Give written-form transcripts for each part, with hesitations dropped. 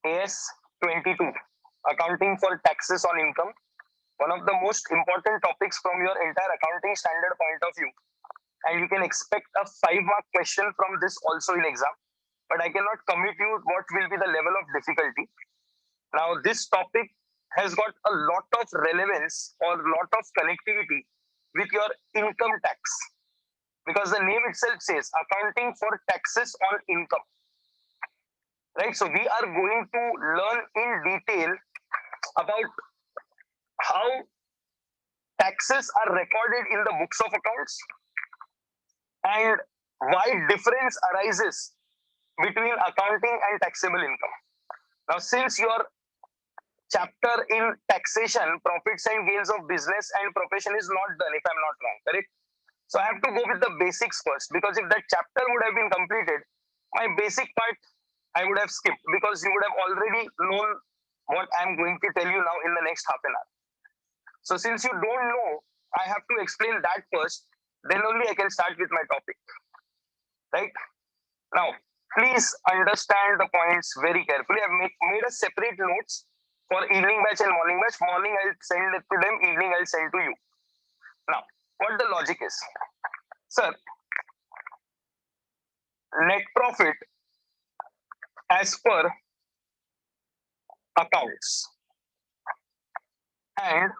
AS 22, accounting for taxes on income, one of the most important topics from your entire accounting standard point of view. And you can expect a 5-mark question from this also in exam, but I cannot commit you what will be the level of difficulty. Now, this topic has got a lot of relevance or lot of connectivity with your income tax, because the name itself says accounting for taxes on income, right? So we are going to learn in detail about how taxes are recorded in the books of accounts and why difference arises between accounting and taxable income. Now, since your chapter in taxation, profits and gains of business and profession is not done, if I'm not wrong, correct? So I have to go with the basics first, because if that chapter would have been completed, my basic part I would have skipped, because you would have already known what I'm going to tell you now in the next half an hour. So since you don't know, I have to explain that first, then only I can start with my topic, right? Now, please understand the points very carefully. I've made a separate notes for evening batch and morning batch. Morning I'll send it to them, evening I'll send to you. Now, what the logic is? Sir, net profit as per accounts and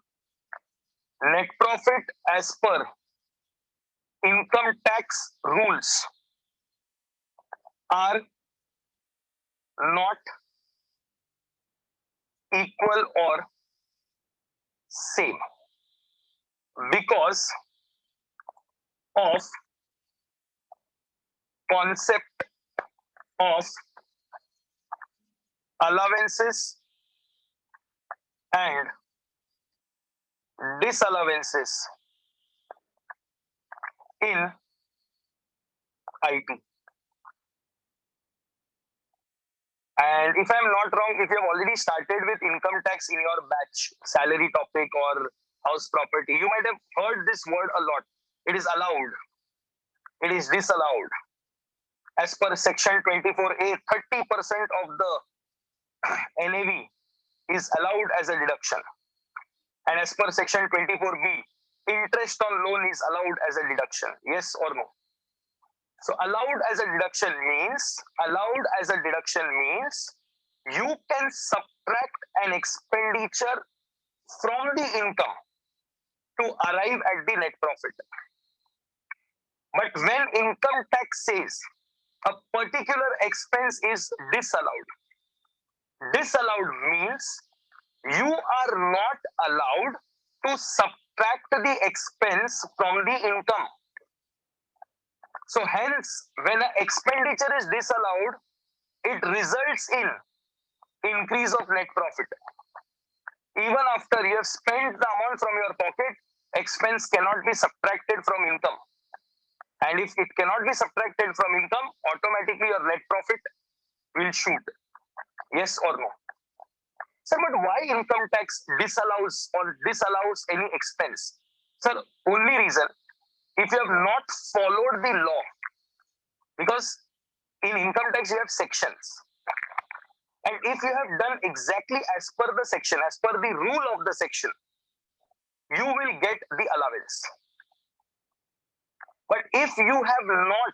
net profit as per income tax rules are not equal or same because of concept of allowances and disallowances in IT. And if I'm not wrong, if you have already started with income tax in your batch, salary topic or house property, you might have heard this word a lot. It is allowed. It is disallowed. As per section 24A, 30% of the NAV is allowed as a deduction. And as per section 24B, interest on loan is allowed as a deduction. Yes or no? So allowed as a deduction means you can subtract an expenditure from the income to arrive at the net profit. But when income tax says a particular expense is disallowed, disallowed means you are not allowed to subtract the expense from the income. So hence, when an expenditure is disallowed, it results in increase of net profit. Even after you have spent the amount from your pocket, expense cannot be subtracted from income. And if it cannot be subtracted from income, automatically your net profit will shoot. Yes or no? Sir, but why income tax disallows any expense? Sir, only reason, if you have not followed the law, because in income tax you have sections, and if you have done exactly as per the section, as per the rule of the section, you will get the allowance. But if you have not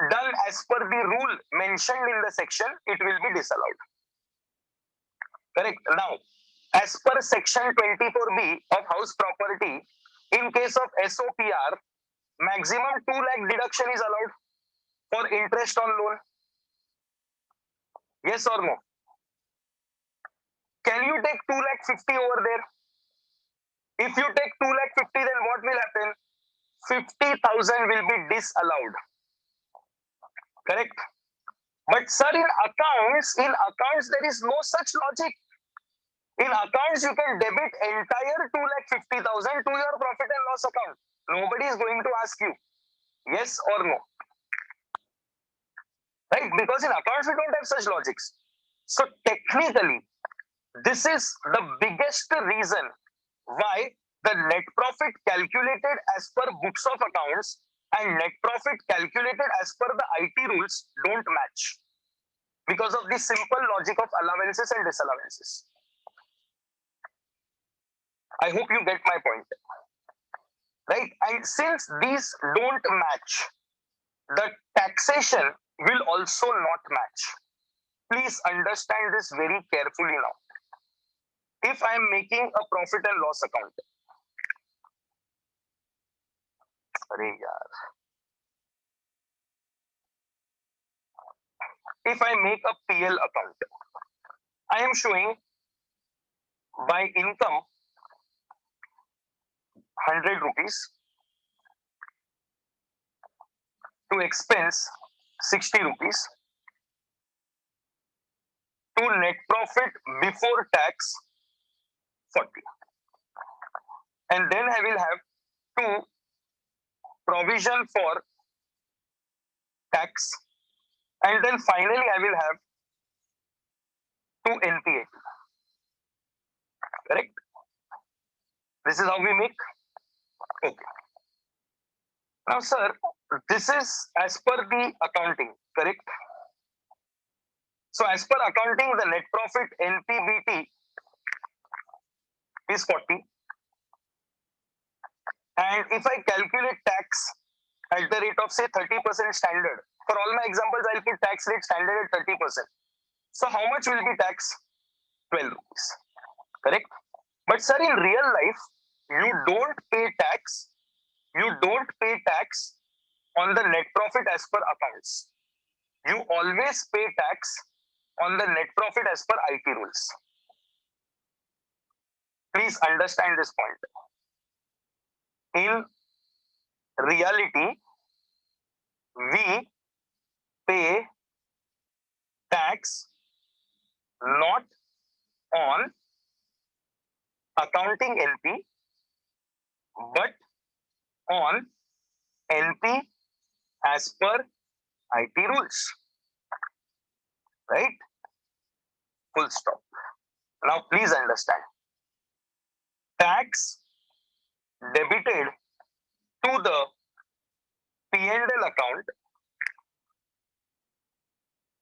done as per the rule mentioned in the section, it will be disallowed. Correct. Now, as per section 24B of house property, in case of SOPR, maximum 2 lakh deduction is allowed for interest on loan. Yes or no? Can you take 2 lakh 50 over there? If you take 2 lakh 50, then what will happen? 50,000 will be disallowed. Correct? But sir, in accounts there is no such logic. In accounts, you can debit entire 2 lakh 50,000 to your profit and loss account. Nobody is going to ask you yes or no. Right? Because in accounts, we don't have such logics. So technically, this is the biggest reason why the net profit calculated as per books of accounts and net profit calculated as per the IT rules don't match. because of the simple logic of allowances and disallowances. I hope you get my point, right? And since these don't match, the taxation will also not match. Please understand this very carefully now. If I am making a profit and loss account, if I make a PL account, I am showing by income 100 rupees, to expense 60 rupees, to net profit before tax 40. And then I will have to provision for tax, and then finally I will have to NPA. Correct? This is how we make. Okay. Now, sir, this is as per the accounting, correct? So, as per accounting, the net profit NPBT is 40. And if I calculate tax at the rate of say 30% standard, for all my examples, I'll put tax rate standard at 30%. So, how much will be tax? 12 rupees. Correct? But, sir, in real life, you don't pay tax. You don't pay tax on the net profit as per accounts. You always pay tax on the net profit as per IT rules. Please understand this point. In reality, we pay tax not on accounting NP, but on NP as per IT rules. Right? Full stop. Now, please understand. Tax debited to the P&L account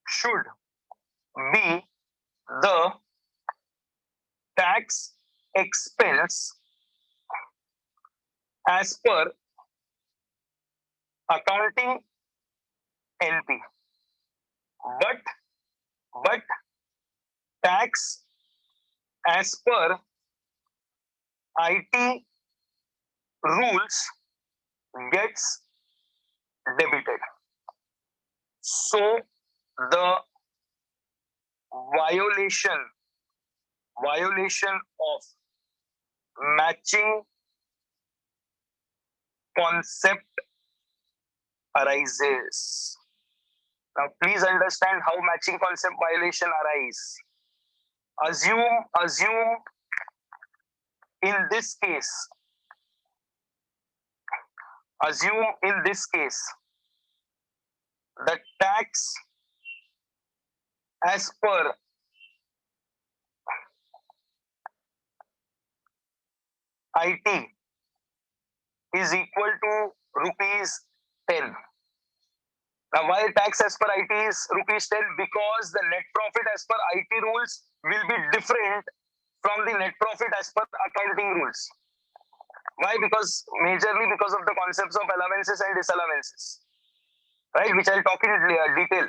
should be the tax expense as per accounting NP, but tax as per IT rules gets debited. So the violation of matching concept arises. Now, please understand how matching concept violation arise. Assume in this case, the tax as per IT is equal to rupees 10. Now, why tax as per IT is rupees 10? Because the net profit as per IT rules will be different from the net profit as per accounting rules. Why? Because majorly because of the concepts of allowances and disallowances, right? Which I'll talk in detail.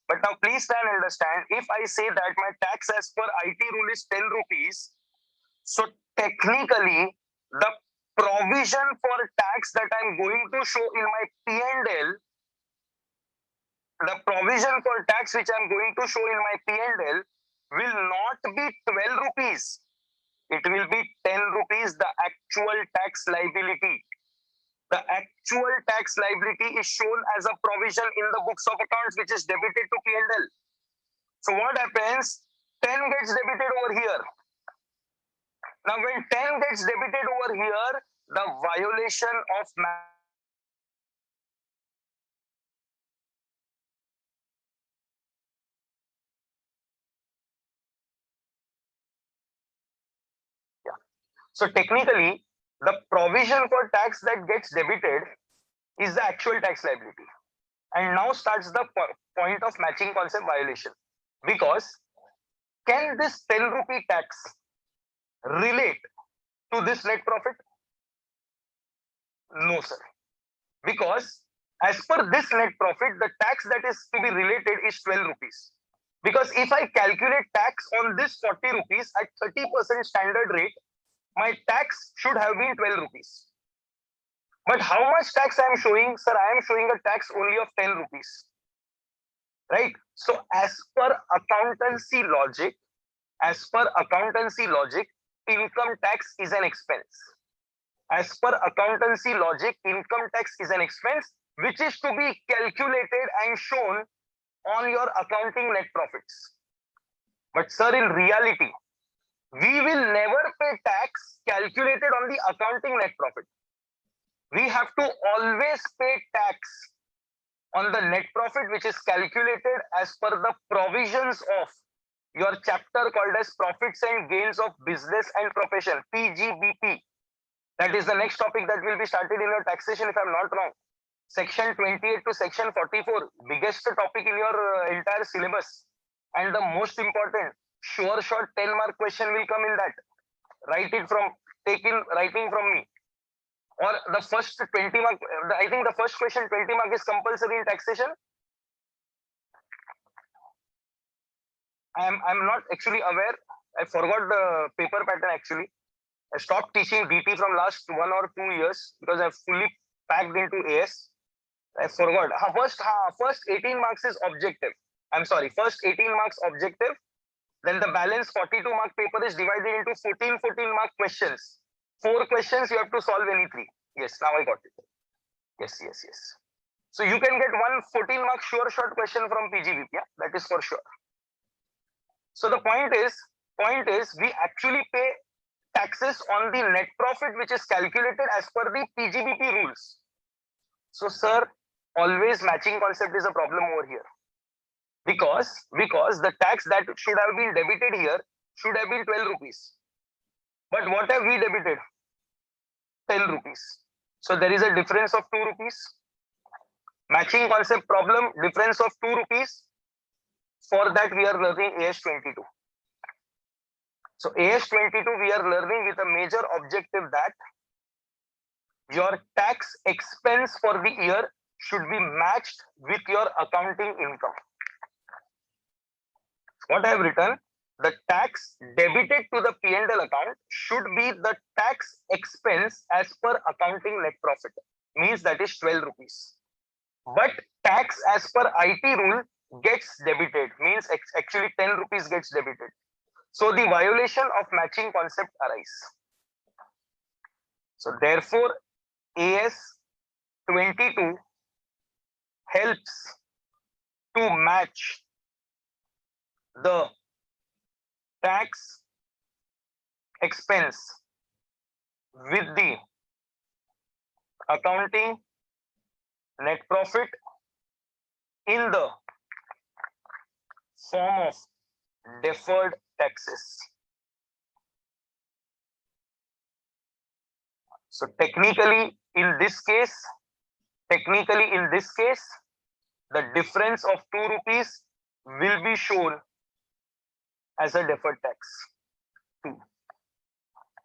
But now please try and understand, if I say that my tax as per IT rule is 10 rupees, so technically the provision for tax that I'm going to show in my P&L, the provision for tax which I'm going to show in my P&L will not be 12 rupees. It will be 10 rupees, the actual tax liability. The actual tax liability is shown as a provision in the books of accounts, which is debited to P&L. So what happens? 10 gets debited over here. Now, when 10 gets debited over here, the violation of So technically, the provision for tax that gets debited is the actual tax liability. And now starts the point of matching concept violation. Because can this 10 rupee tax relate to this net profit? No, sir. Because as per this net profit, the tax that is to be related is 12 rupees. Because if I calculate tax on this 40 rupees at 30% standard rate, my tax should have been 12 rupees. But how much tax I am showing? Sir, I am showing a tax only of 10 rupees. Right? So as per accountancy logic, income tax is an expense. As per accountancy logic, income tax is an expense which is to be calculated and shown on your accounting net profits. But sir, in reality, we will never pay tax calculated on the accounting net profit. We have to always pay tax on the net profit which is calculated as per the provisions of your chapter called as Profits and Gains of Business and Profession, PGBP. That is the next topic that will be started in your taxation if I'm not wrong. Section 28 to section 44, biggest topic in your entire syllabus. And the most important, sure short 10 mark question will come in that. Writing from me. Or the first 20 mark, I think the first question 20 mark is compulsory in taxation. I'm not actually aware. I forgot the paper pattern actually. I stopped teaching DT from last 1 or 2 years because I've fully packed into AS. I forgot. First 18 marks is objective. I'm sorry, first 18 marks objective. Then the balance 42 mark paper is divided into 14 mark questions. 4 questions you have to solve any 3. Yes, now I got it. Yes. So you can get one 14 mark sure short question from PGBP. Yeah, that is for sure. So the point is we actually pay taxes on the net profit which is calculated as per the PGBP rules. So sir, always matching concept is a problem over here. Because the tax that should have been debited here should have been 12 rupees. But what have we debited? 10 rupees. So there is a difference of 2 rupees. Matching concept problem, difference of 2 rupees. For that we are learning AS22. So AS22 we are learning with a major objective that your tax expense for the year should be matched with your accounting income. What I have written, the tax debited to the P&L account should be the tax expense as per accounting net profit. Means that is 12 rupees. But tax as per IT rule gets debited. Means actually 10 rupees gets debited. So the violation of matching concept arise. So therefore, AS22 helps to match the tax expense with the accounting net profit in the form of deferred taxes. So technically in this case, the difference of 2 rupees will be shown as a deferred tax. 2.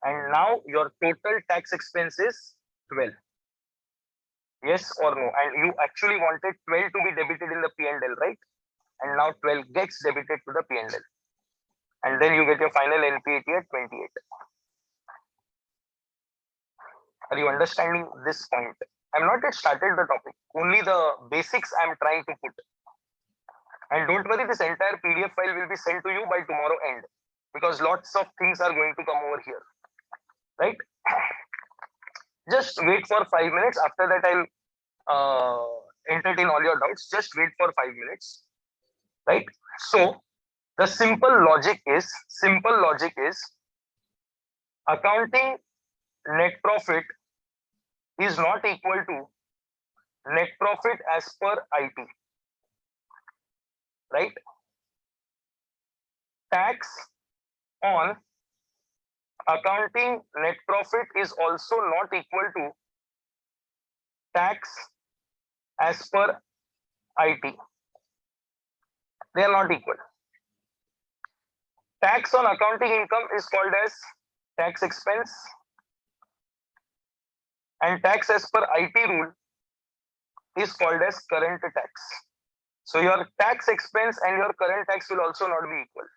And now your total tax expense is 12. Yes or no? And you actually wanted 12 to be debited in the P&L, right? And now 12 gets debited to the P&L. And then you get your final NPAT at 28. Are you understanding this point? I'm not yet started the topic. Only the basics I'm trying to put. And don't worry, this entire PDF file will be sent to you by tomorrow end. Because lots of things are going to come over here. Right? Just wait for 5 minutes. After that, I'll entertain all your doubts. Just wait for 5 minutes. Right? So, the simple logic is accounting net profit is not equal to net profit as per IT. Right? Tax on accounting net profit is also not equal to tax as per IT. They are not equal. Tax on accounting income is called as tax expense, and tax as per IT rule is called as current tax. So your tax expense and your current tax will also not be equal.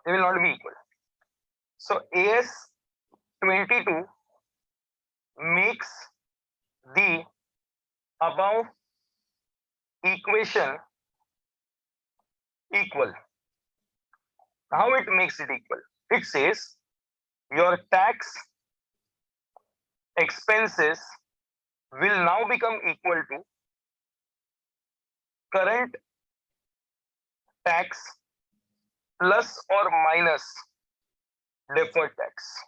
They will not be equal. So AS 22 makes the above equation equal. How it makes it equal? It says your tax expenses will now become equal to current tax plus or minus deferred tax.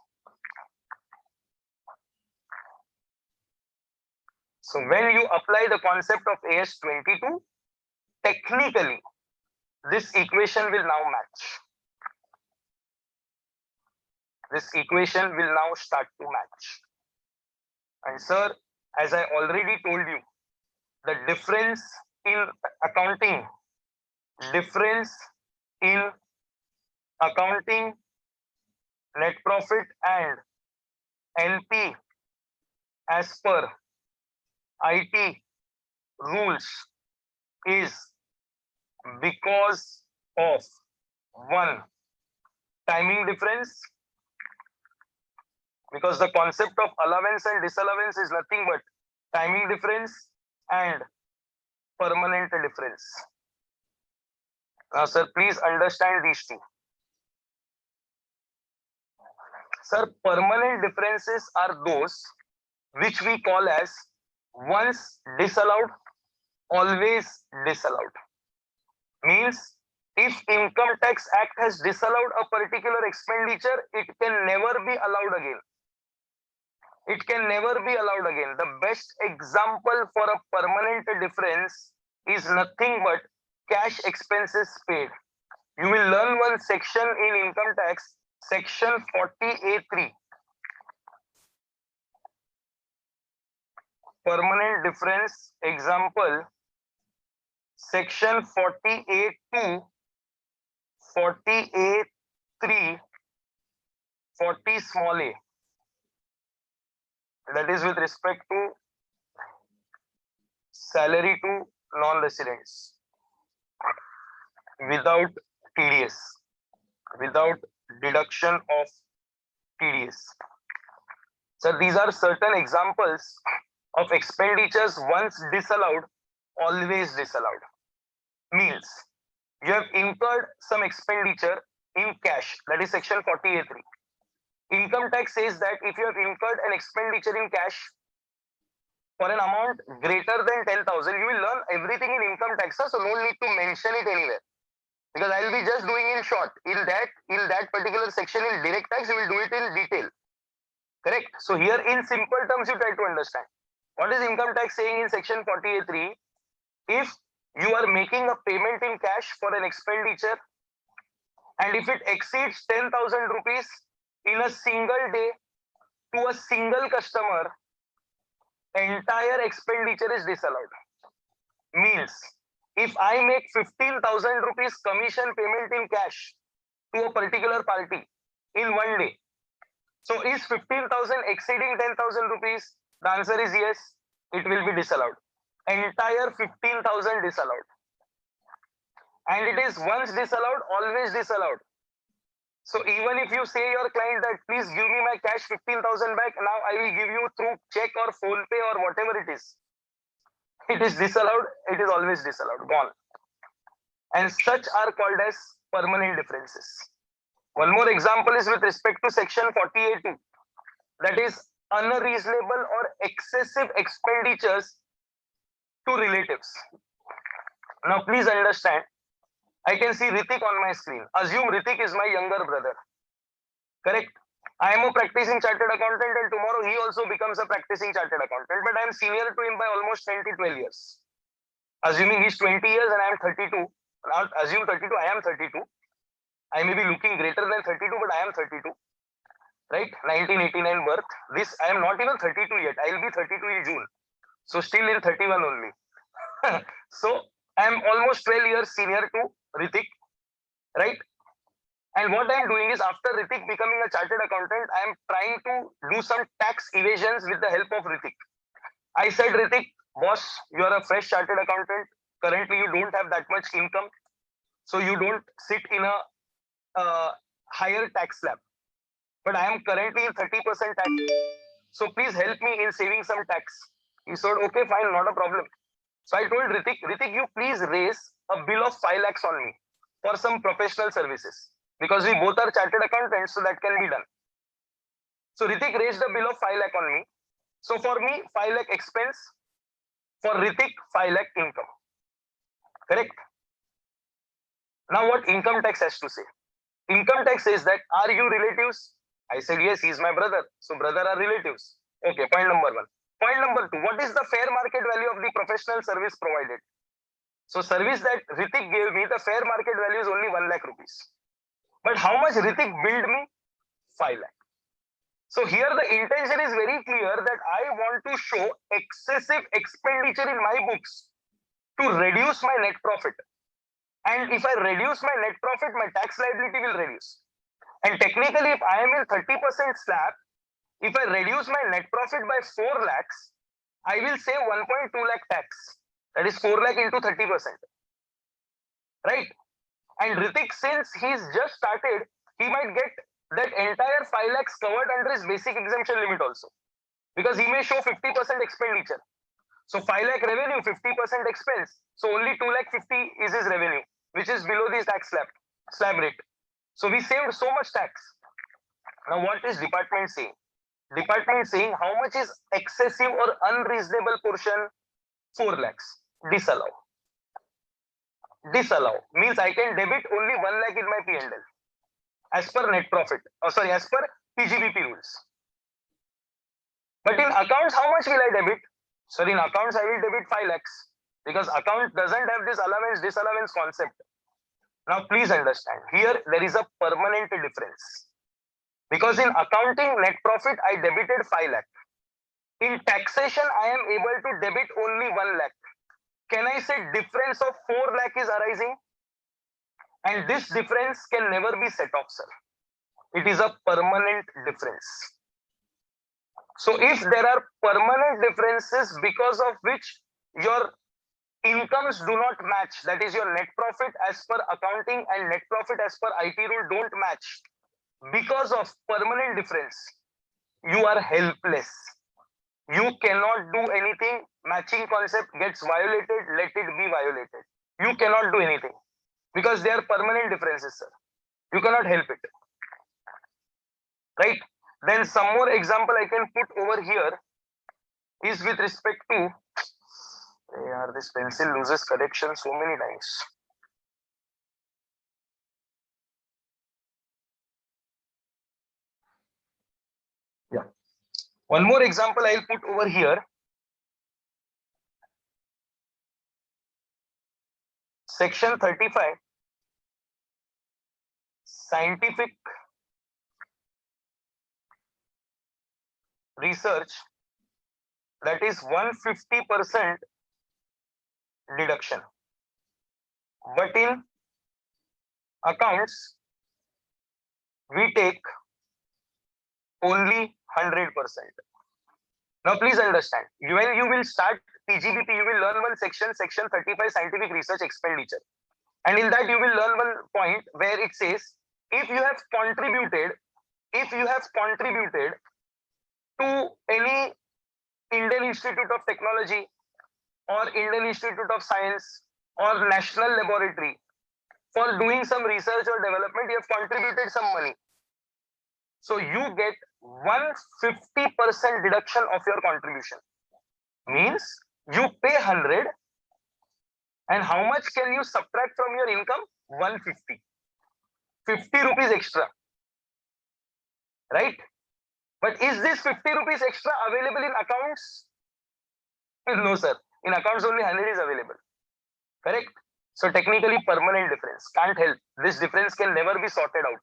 So when you apply the concept of AS 22, technically this equation will now match. This equation will now start to match. And sir, as I already told you, the difference in accounting, net profit and NP as per IT rules is because of one, timing difference, because the concept of allowance and disallowance is nothing but timing difference and permanent difference. Now sir, please understand these two. Sir, permanent differences are those which we call as once disallowed, always disallowed. Means if Income Tax Act has disallowed a particular expenditure, it can never be allowed again. It can never be allowed again. The best example for a permanent difference is nothing but cash expenses paid. You will learn one section in income tax, section 40A3. Permanent difference example, section 40A2, 40A3, 40 small a. That is with respect to salary to non-residents without TDS, without deduction of TDS. So these are certain examples of expenditures once disallowed, always disallowed. Means you have incurred some expenditure in cash, that is section 40A3. Income tax says that if you have incurred an expenditure in cash for an amount greater than 10,000, you will learn everything in income tax, so no need to mention it anywhere. Because I will be just doing in short. In that particular section in direct tax, you will do it in detail. Correct? So here in simple terms, you try to understand. What is income tax saying in section 40A3? If you are making a payment in cash for an expenditure, and if it exceeds 10,000 rupees in a single day to a single customer, entire expenditure is disallowed. Means if I make 15,000 rupees commission payment in cash to a particular party in one day, so is 15,000 exceeding 10,000 rupees? The answer is yes, it will be disallowed. Entire 15,000 disallowed. And it is once disallowed, always disallowed. So even if you say your client that please give me my cash 15,000 back, now I will give you through check or phone pay or whatever it is. It is disallowed, it is always disallowed, gone. And such are called as permanent differences. One more example is with respect to section 40A2. That is unreasonable or excessive expenditures to relatives. Now please understand, I can see Ritik on my screen. Assume Ritik is my younger brother. Correct? I am a practicing chartered accountant and tomorrow he also becomes a practicing chartered accountant, but I am senior to him by almost 10 to 12 years. Assuming he's 20 years and I am 32. Not assume 32, I am 32. I may be looking greater than 32, but I am 32. Right? 1989 birth. This, I am not even 32 yet. I will be 32 in June. So still in 31 only. So I am almost 12 years senior to Ritik. Right? And what I am doing is, after Ritik becoming a chartered accountant, I am trying to do some tax evasions with the help of Ritik. I said, Ritik, boss, you are a fresh chartered accountant. Currently, you don't have that much income, so you don't sit in a higher tax slab. But I am currently in 30% tax. So please help me in saving some tax. He said, okay, fine, not a problem. So I told Ritik, you please raise a bill of 5 lakhs on me for some professional services. Because we both are chartered accountants, so that can be done. So Ritik raised a bill of 5 lakh on me. So for me, 5 lakh expense. For Ritik, 5 lakh income. Correct? Now what income tax has to say? Income tax says that, are you relatives? I said, yes, he's my brother. So brother are relatives. Okay, point number 1. Point number 2, what is the fair market value of the professional service provided? So service that Ritik gave me, the fair market value is only 1 lakh rupees. But how much Ritik billed me? 5 lakh. So here the intention is very clear that I want to show excessive expenditure in my books to reduce my net profit. And if I reduce my net profit, my tax liability will reduce. And technically, if I am in 30% slab, if I reduce my net profit by 4 lakhs, I will save 1.2 lakh tax. That is 4 lakh into 30%. Right? And Ritik, since he's just started, he might get that entire 5 lakhs covered under his basic exemption limit also. Because he may show 50% expenditure. So 5 lakh revenue, 50% expense. So only 2 lakh 50 is his revenue, which is below the tax slab rate. So we saved so much tax. Now what is department saying? Department saying how much is excessive or unreasonable portion? 4 lakhs. Disallow. Disallow means I can debit only 1 lakh in my P&L as per net profit. As per PGBP rules. But in accounts, how much will I debit? Sir, in accounts, I will debit 5 lakhs because account doesn't have this allowance disallowance concept. Now, please understand, here there is a permanent difference. Because in accounting net profit, I debited 5 lakh. In taxation, I am able to debit only 1 lakh. Can I say difference of 4 lakh is arising? And this difference can never be set off, sir. It is a permanent difference. So if there are permanent differences because of which your incomes do not match, that is your net profit as per accounting and net profit as per IT rule don't match, because of permanent difference, you are helpless. You cannot do anything. Matching concept gets violated, let it be violated. You cannot do anything because they are permanent differences, sir. You cannot help it. Right? Then some more example I can put over here is with respect to, this pencil loses correction so many times. Yeah. One more example I'll put over here. Section 35, scientific research, that is 150% deduction. But in accounts, we take only 100%. Now please understand, when you will start PGBP, you will learn one section 35 scientific research expenditure. And in that you will learn one point where it says, if you have contributed to any Indian Institute of Technology or Indian Institute of Science or National Laboratory for doing some research or development, you have contributed some money. So you get 150% deduction of your contribution. Means you pay 100 and how much can you subtract from your income? 150. 50 rupees extra. Right? But is this 50 rupees extra available in accounts? No, sir. In accounts only 100 is available. Correct? So technically permanent difference. Can't help. This difference can never be sorted out.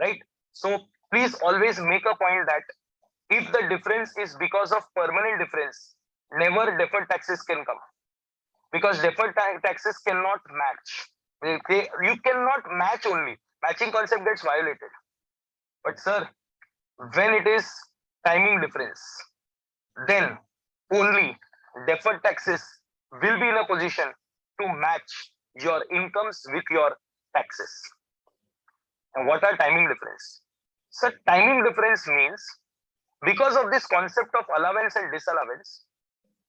Right? So please always make a point that if the difference is because of permanent difference, never deferred taxes can come. Because deferred taxes cannot match. You cannot match only. matching concept gets violated. But sir, when it is timing difference, then only deferred taxes will be in a position to match your incomes with your taxes. And what are timing difference? So timing difference means because of this concept of allowance and disallowance,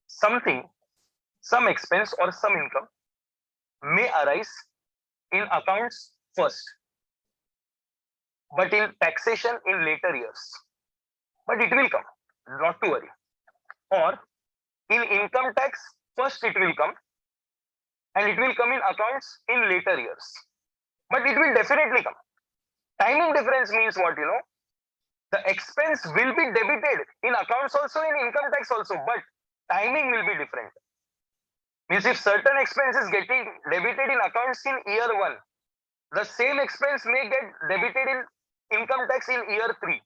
something, some expense or some income may arise in accounts first, but in taxation in later years. But it will come, not to worry. Or in income tax, first it will come, and it will come in accounts in later years. But it will definitely come. Timing difference means what, the expense will be debited in accounts also, in income tax also, but timing will be different. Means if certain expense is getting debited in accounts in year 1, the same expense may get debited in income tax in year 3.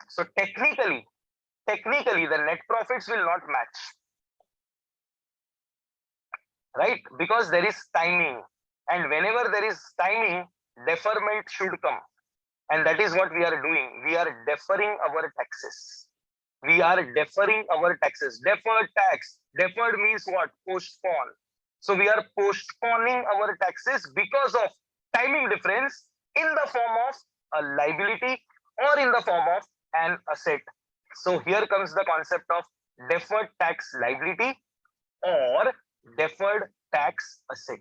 So technically the net profits will not match, right? Because there is timing, and whenever there is timing, deferment should come, and that is what we are doing. We are deferring our taxes. We are deferring our taxes. Deferred tax. Deferred means what? Postpone. So we are postponing our taxes because of timing difference in the form of a liability or in the form of an asset. So here comes the concept of deferred tax liability or deferred tax asset.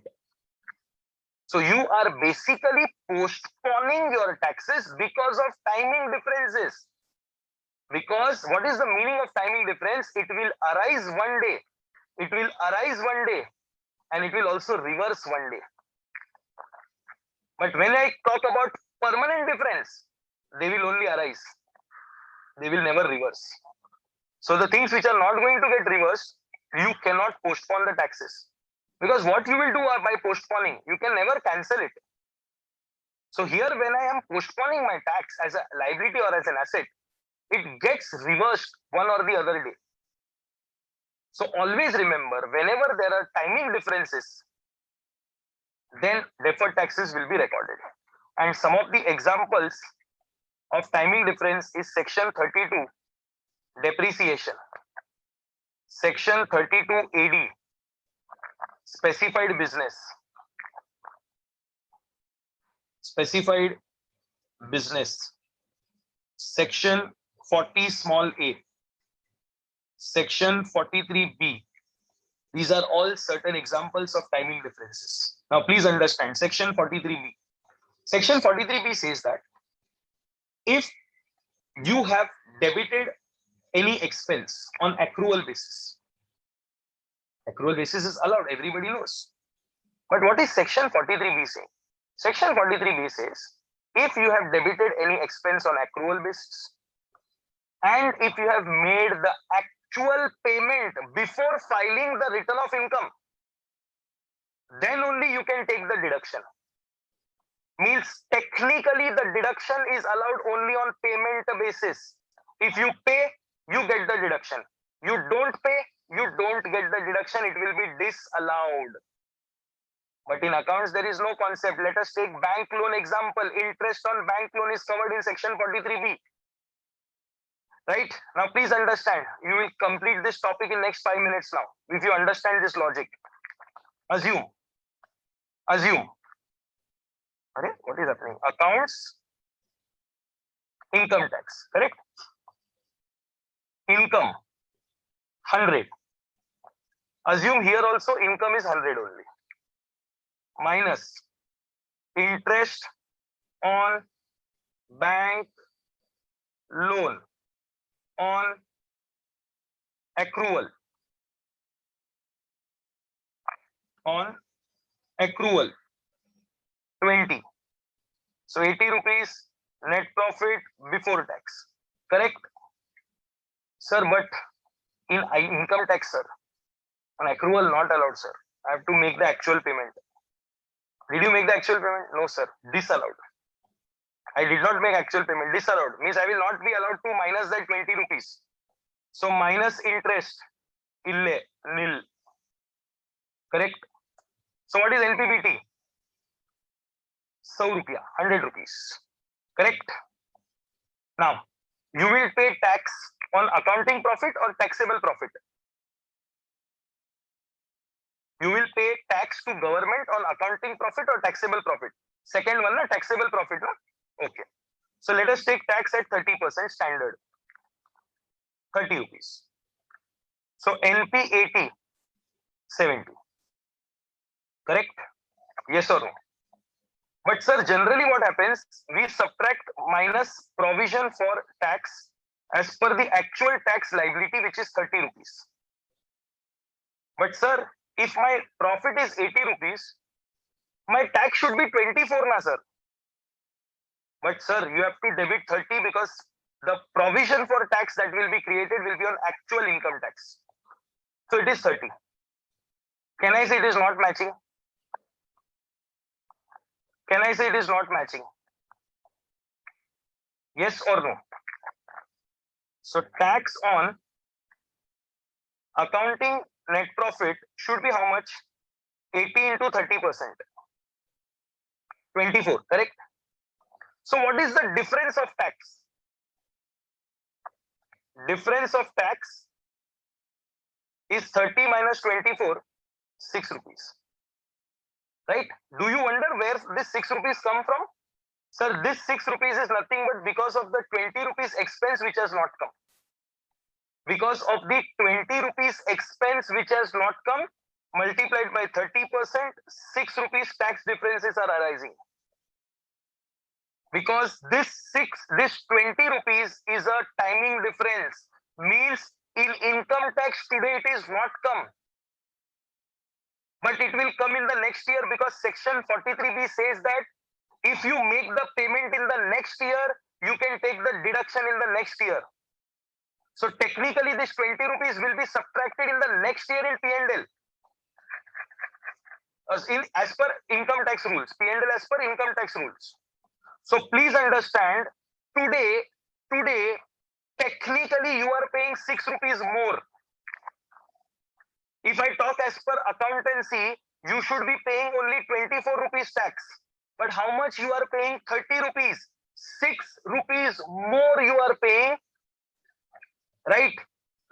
So you are basically postponing your taxes because of timing differences. Because what is the meaning of timing difference? It will arise one day. It will arise one day, and it will also reverse one day. But when I talk about permanent difference, they will only arise. They will never reverse. So the things which are not going to get reversed, you cannot postpone the taxes. Because what you will do by postponing, you can never cancel it. So here when I am postponing my tax as a liability or as an asset, it gets reversed one or the other day. So always remember, whenever there are timing differences, then deferred taxes will be recorded. And some of the examples of timing difference is section 32, depreciation, section 32 AD, specified business, section 40 small a, section 43b. These are all certain examples of timing differences. Now please understand section 43b. Section 43b says that if you have debited any expense on accrual basis is allowed, everybody knows. But what is section 43b saying? Section 43b says if you have debited any expense on accrual basis and if you have made the actual payment before filing the return of income, then only you can take the deduction. Means technically the deduction is allowed only on payment basis. If you pay, you get the deduction. You don't pay, you don't get the deduction. It will be disallowed. But in accounts, there is no concept. Let us take bank loan example. Interest on bank loan is covered in section 43b. Right? Now, please understand. You will complete this topic in next 5 minutes now. If you understand this logic. Assume. Okay, what is happening? Accounts, income tax, correct? Income, 100. Assume here also income is 100 only. Minus interest on bank loan on accrual. 20. So 80 rupees net profit before tax. Correct? Sir, but in income tax, sir, on accrual not allowed, sir. I have to make the actual payment. Did you make the actual payment? No, sir. Disallowed. I did not make actual payment. Disallowed. Means I will not be allowed to minus that 20 rupees. So minus interest, nil. Correct? So what is NPBT? 100 rupiah, 100 rupees. Correct? Now, you will pay tax on accounting profit or taxable profit. You will pay tax to government on accounting profit or taxable profit. Second one, na, taxable profit. Na? Okay. So let us take tax at 30% standard. 30 rupees. So NP 80, 70. Correct? Yes or no? But sir, generally what happens, we subtract minus provision for tax as per the actual tax liability, which is 30 rupees. But sir, if my profit is 80 rupees, my tax should be 24 na sir. But sir, you have to debit 30 because the provision for tax that will be created will be on actual income tax. So it is 30. Can I say it is not matching? Can I say it is not matching? Yes or no? So tax on accounting net profit should be how much? 80 into 30%. 24, correct? So what is the difference of tax? Difference of tax is 30 minus 24, 6 rupees. Right? Do you wonder where this 6 rupees come from? Sir, this 6 rupees is nothing but because of the 20 rupees expense which has not come. Because of the 20 rupees expense which has not come, multiplied by 30%, 6 rupees tax differences are arising. Because this 20 rupees is a timing difference, means in income tax today it is not come, but it will come in the next year, because section 43B says that if you make the payment in the next year, you can take the deduction in the next year. So technically this 20 rupees will be subtracted in the next year in P&L. As per income tax rules, P&L as per income tax rules. So please understand, today technically you are paying 6 rupees more. If I talk as per accountancy, you should be paying only 24 rupees tax. But how much you are paying? 30 rupees. 6 rupees more you are paying, right?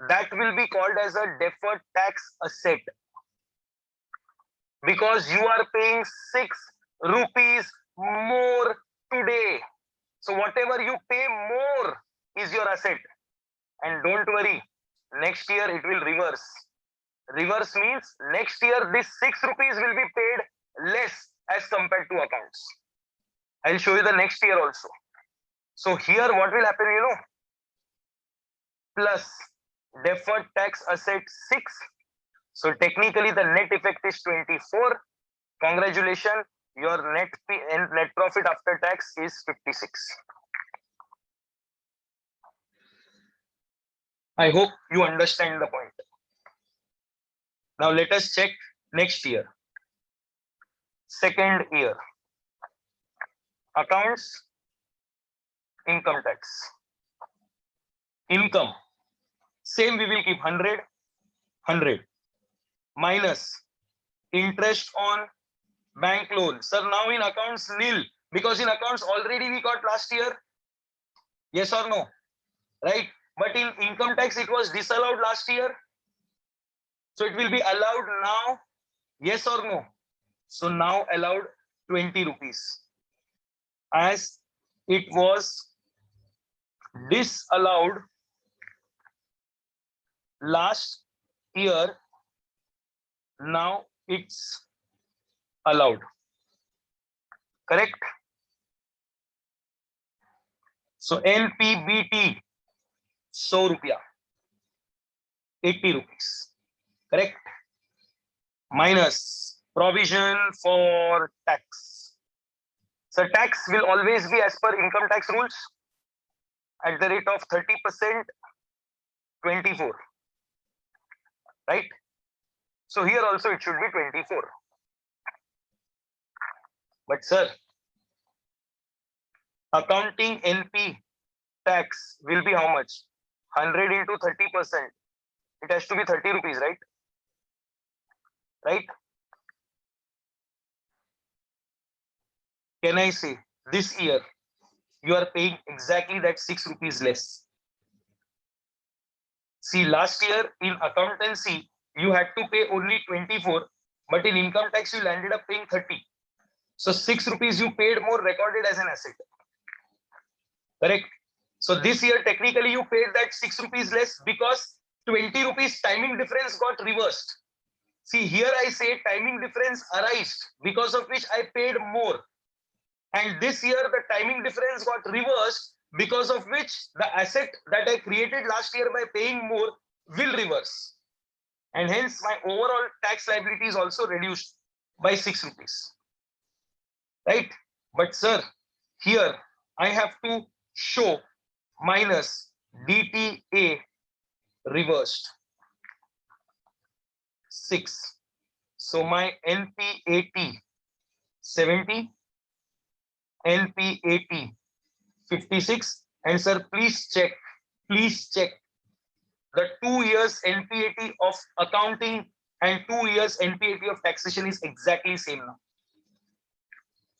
That will be called as a deferred tax asset. Because you are paying 6 rupees more today. So whatever you pay more is your asset. And don't worry, next year it will reverse. Reverse means next year this 6 rupees will be paid less as compared to accounts. I'll show you the next year also. So here what will happen, you know? Plus deferred tax asset 6. So technically the net effect is 24. Congratulations, your net profit after tax is 56. I hope you understand the point. Now let us check next year. Second year. Accounts, income tax. Income. Same we will keep 100, 100. Minus interest on bank loan. Sir, now in accounts nil. Because in accounts already we got last year. Yes or no? Right? But in income tax it was disallowed last year. So it will be allowed now. Yes or no? So now allowed 20 rupees. As it was disallowed last year, now it's allowed. Correct? So NPBT 100 rupiah, 80 rupees. Correct? Minus provision for tax. So tax will always be as per income tax rules at the rate of 30%, 24. Right? So here also it should be 24. But sir, accounting NP tax will be how much? 100 into 30%. It has to be 30 rupees, right? Right? can I say this year you are paying exactly that 6 rupees less? See, last year in accountancy, you had to pay only 24, but in income tax, you landed up paying 30. So 6 rupees you paid more, recorded as an asset. Correct? So this year, technically, you paid that 6 rupees less because 20 rupees timing difference got reversed. See, here I say timing difference arised, because of which I paid more. And this year, the timing difference got reversed, because of which the asset that I created last year by paying more will reverse. And hence, my overall tax liability is also reduced by 6 rupees. Right? But sir, here I have to show minus DTA reversed 6. So my NPAT 70, NPAT 56. And sir, please check the 2 years NPAT of accounting and 2 years NPAT of taxation is exactly same now.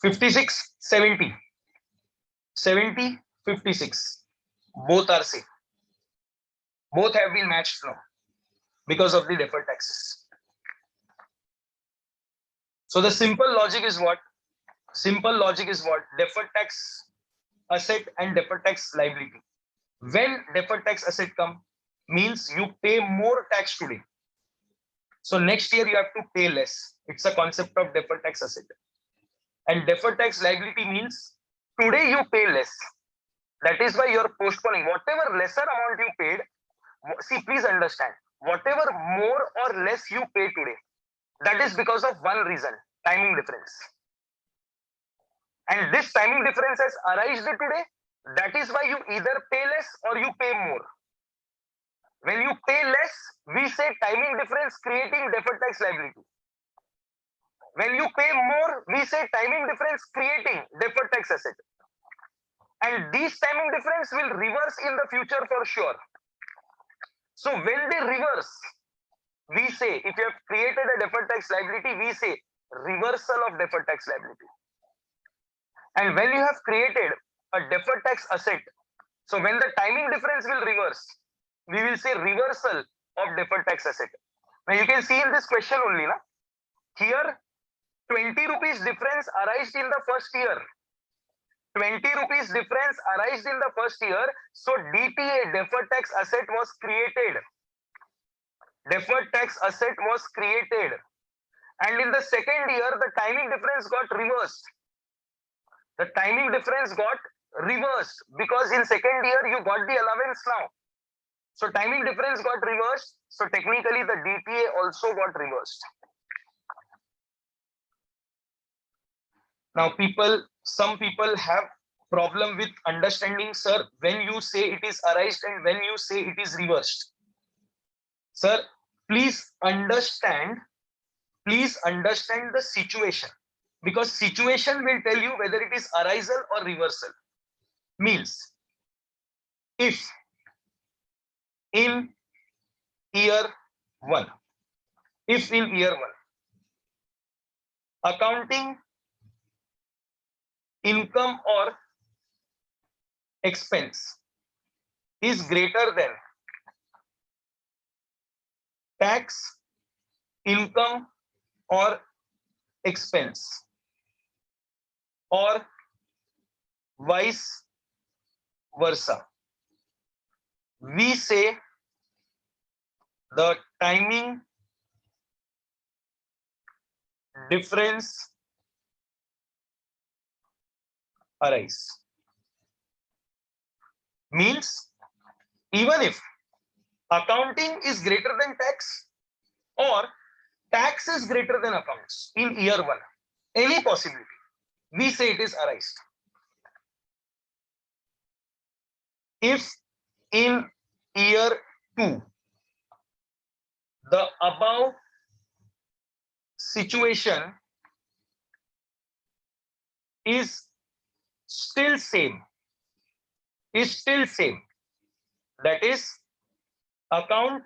56, 70, 70, 56. Both are same. Both have been matched now because of the deferred taxes. So the simple logic is what? Simple logic is what? Deferred tax asset and deferred tax liability. When deferred tax asset come, means you pay more tax today. So next year you have to pay less. It's a concept of deferred tax asset. And deferred tax liability means today you pay less. That is why you're postponing whatever lesser amount you paid. See, please understand, whatever more or less you pay today, that is because of one reason, timing difference. And this timing difference has arisen today. That is why you either pay less or you pay more. When you pay less, we say timing difference creating deferred tax liability. When you pay more, we say timing difference creating deferred tax asset. And these timing difference will reverse in the future for sure. So when they reverse, we say, if you have created a deferred tax liability, we say reversal of deferred tax liability. And when you have created a deferred tax asset, so when the timing difference will reverse, we will say reversal of deferred tax asset. Now you can see in this question only, na? Here 20 rupees difference arised in the first year. 20 rupees difference arised in the first year. So DTA, deferred tax asset, was created. Deferred tax asset was created. And in the second year, the timing difference got reversed. The timing difference got reversed because in second year you got the allowance now. So timing difference got reversed. So technically the DTA also got reversed. Now some people have problem with understanding, sir, when you say it is arised and when you say it is reversed. Sir, please understand the situation, because situation will tell you whether it is arisal or reversal. Means, if in year 1, accounting income or expense is greater than tax income or expense, or vice versa, we say the timing difference arise. Means, even if accounting is greater than tax or tax is greater than accounts in year 1, any possibility, we say it is arised. If in year 2 the above situation is still same, that is, account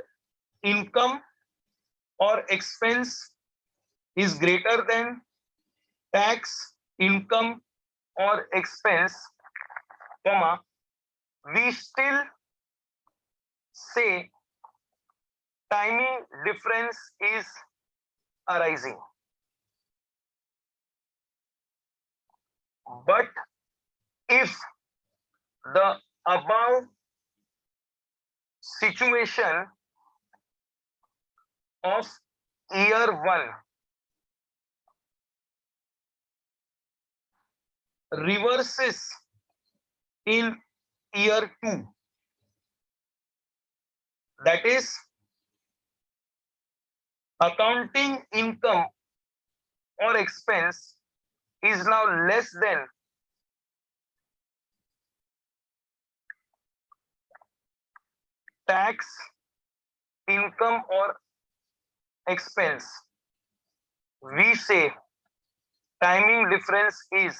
income or expense is greater than tax income or expense, comma, we still say timing difference is arising. But if the above situation of year 1 reverses in year 2, that is, accounting income or expense is now less than tax income or expense, we say timing difference is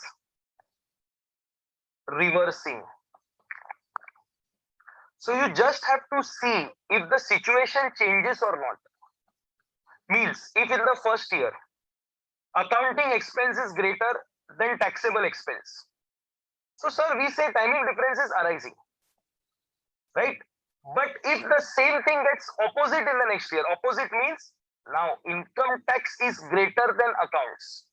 reversing. So you just have to see if the situation changes or not. Means if in the first year accounting expense is greater than taxable expense, so sir, we say timing difference is arising, right? But if the same thing gets opposite in the next year, opposite means now income tax is greater than accounts.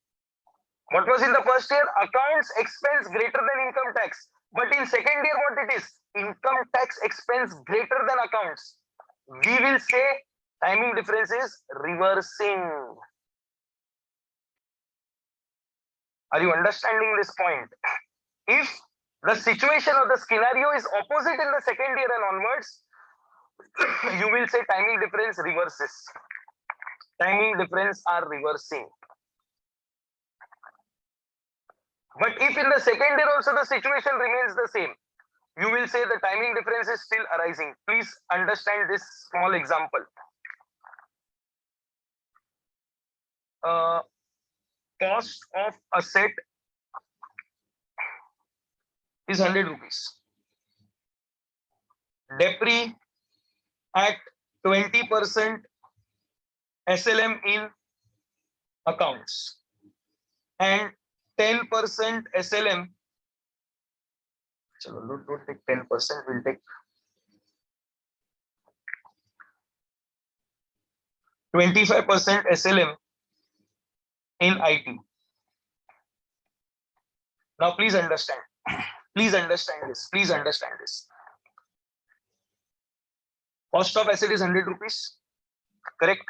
What was in the first year? Accounts expense greater than income tax. But in second year, what it is? Income tax expense greater than accounts. We will say timing difference is reversing. Are you understanding this point? If the situation or the scenario is opposite in the second year and onwards, you will say timing difference reverses. Timing difference are reversing. But if in the second year also the situation remains the same, you will say the timing difference is still arising. Please understand this small example. Cost of asset is 100 rupees. Depre at 20% SLM in accounts and 10% SLM. So don't take 10%, we'll take 25% SLM in IT. Now please understand. Please understand this. Please understand this. Cost of asset is 100 rupees. Correct?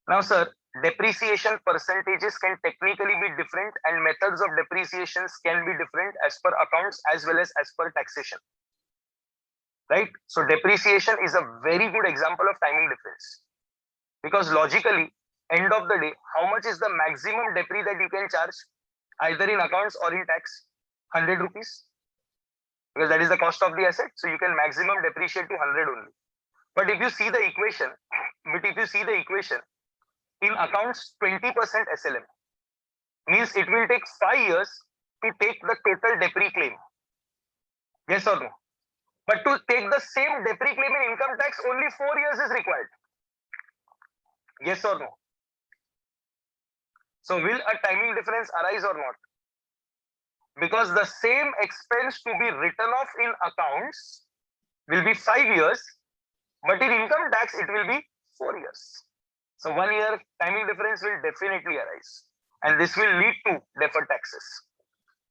Now, sir, depreciation percentages can technically be different and methods of depreciations can be different as per accounts as well as per taxation. Right? So depreciation is a very good example of timing difference. Because logically, end of the day, how much is the maximum depre that you can charge either in accounts or in tax? 100 rupees. Because that is the cost of the asset. So you can maximum depreciate to 100 only. But if you see the equation, in accounts 20% SLM means it will take 5 years to take the total depre claim. Yes or no? But to take the same depre claim in income tax, only 4 years is required. Yes or no? So will a timing difference arise or not? Because the same expense to be written off in accounts will be 5 years, but in income tax it will be 4 years. So 1 year timing difference will definitely arise, and this will lead to deferred taxes.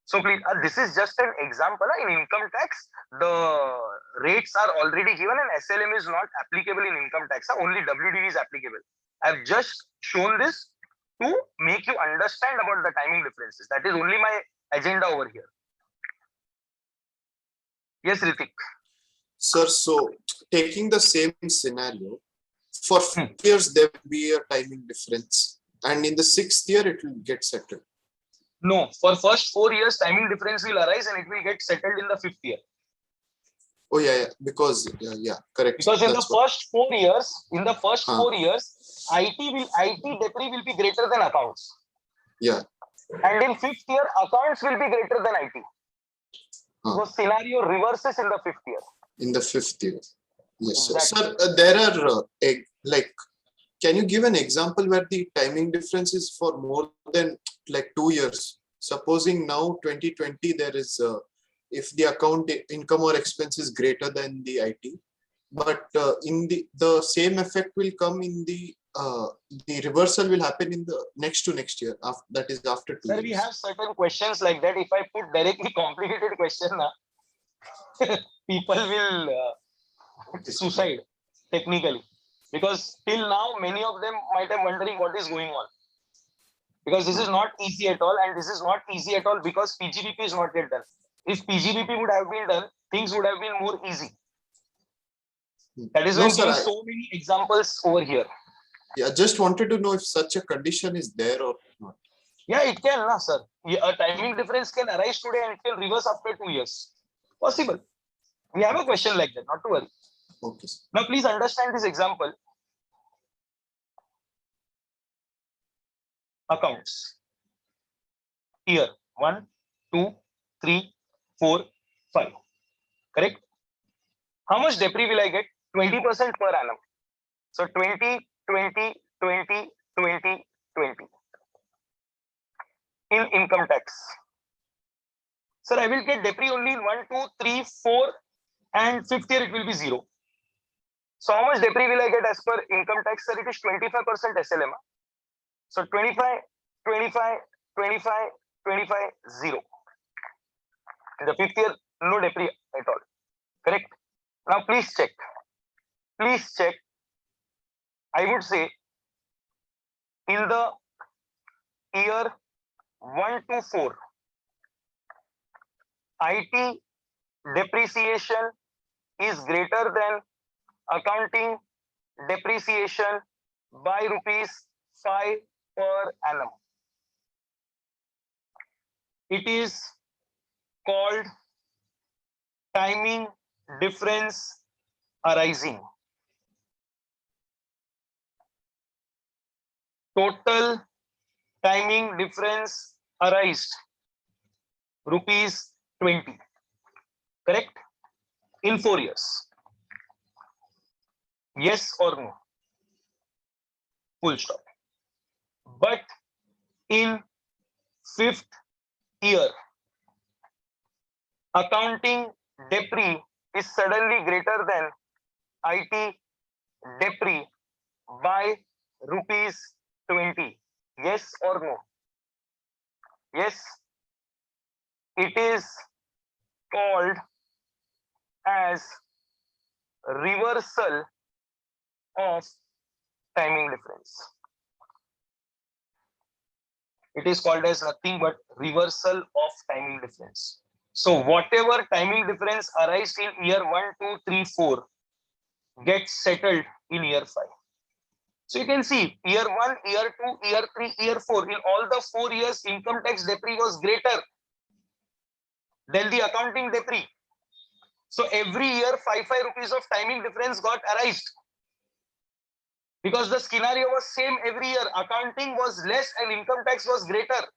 So please, this is just an example. In income tax, the rates are already given and SLM is not applicable in income tax. Only WDV is applicable. I've just shown this to make you understand about the timing differences. That is only my agenda over here. Yes, Ritik. Sir, so taking the same scenario, for 5 years there will be a timing difference, and in the 6th year it will get settled. No, for first 4 years timing difference will arise and it will get settled in the 5th year. Oh yeah, because correct. Because in the first 4 years, 4 years, IT depre will be greater than accounts. Yeah. And in 5th year, accounts will be greater than IT. So scenario reverses in the 5th year. In the 5th year. Yes, exactly. Sir, there are can you give an example where the timing difference is for more than 2 years? supposing now 2020 there is if the account income or expense is greater than the IT, but in the same effect will come in the reversal will happen in the next to next year, after, that is after 2 Sir, years. we have certain questions like that. If I put directly complicated question, people will suicide technically, because till now many of them might have wondering what is going on, because this is not easy at all, and this is not easy at all because PGBP is not yet done. If PGBP would have been done, things would have been more easy. That is why I'm giving so many examples over here. Yeah, just wanted to know if such a condition is there or not. Yeah, it can, sir. A timing difference can arise today and it can reverse after 2 years. Possible. We have a question like that, not to worry. Okay. Now, please understand this example. Accounts. Year 1, 2, 3, 4, 5. Correct? How much depri will I get? 20% per annum. So 20, 20, 20, 20, 20. In income tax. Sir, I will get depri only in 1, 2, 3, 4 and 5th year it will be 0. So how much depri will I get as per income tax? Sir, it is 25% SLM. So 25, 25, 25, 25, 0. In the 5th year, no depri at all. Correct? Now please check. Please check. I would say in the year 1 to 4, IT depreciation is greater than accounting depreciation by ₹5 per annum. It is called timing difference arising. Total timing difference arised ₹20. Correct? In 4 years. Yes or no? Full stop. But in 5th year, accounting depri is suddenly greater than IT depri by ₹20. Yes or no? Yes. It is called as reversal of timing difference. It is called as nothing but reversal of timing difference. So whatever timing difference arises in year 1, 2, 3, 4 gets settled in year 5. So you can see year 1, year 2, year 3, year 4. In all the 4 years, income tax depri was greater than the accounting depri. So every year, 5 rupees of timing difference got arised. Because the scenario was same every year. Accounting was less and income tax was greater.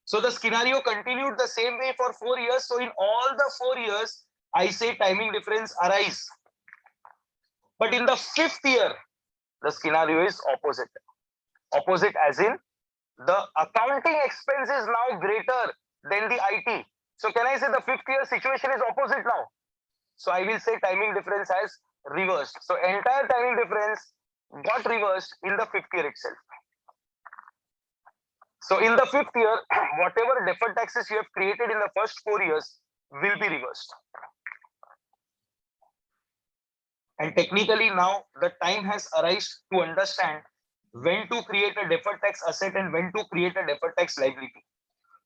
So the scenario continued the same way for 4 years. So in all the 4 years, I say timing difference arise. But in the 5th year, the scenario is opposite. Opposite as in the accounting expense is now greater than the IT. So can I say the 5th year situation is opposite now? So I will say timing difference has reversed. So entire timing difference got reversed in the 5th year itself. So in the 5th year, whatever deferred taxes you have created in the first 4 years will be reversed. And technically now the time has arisen to understand when to create a deferred tax asset and when to create a deferred tax liability.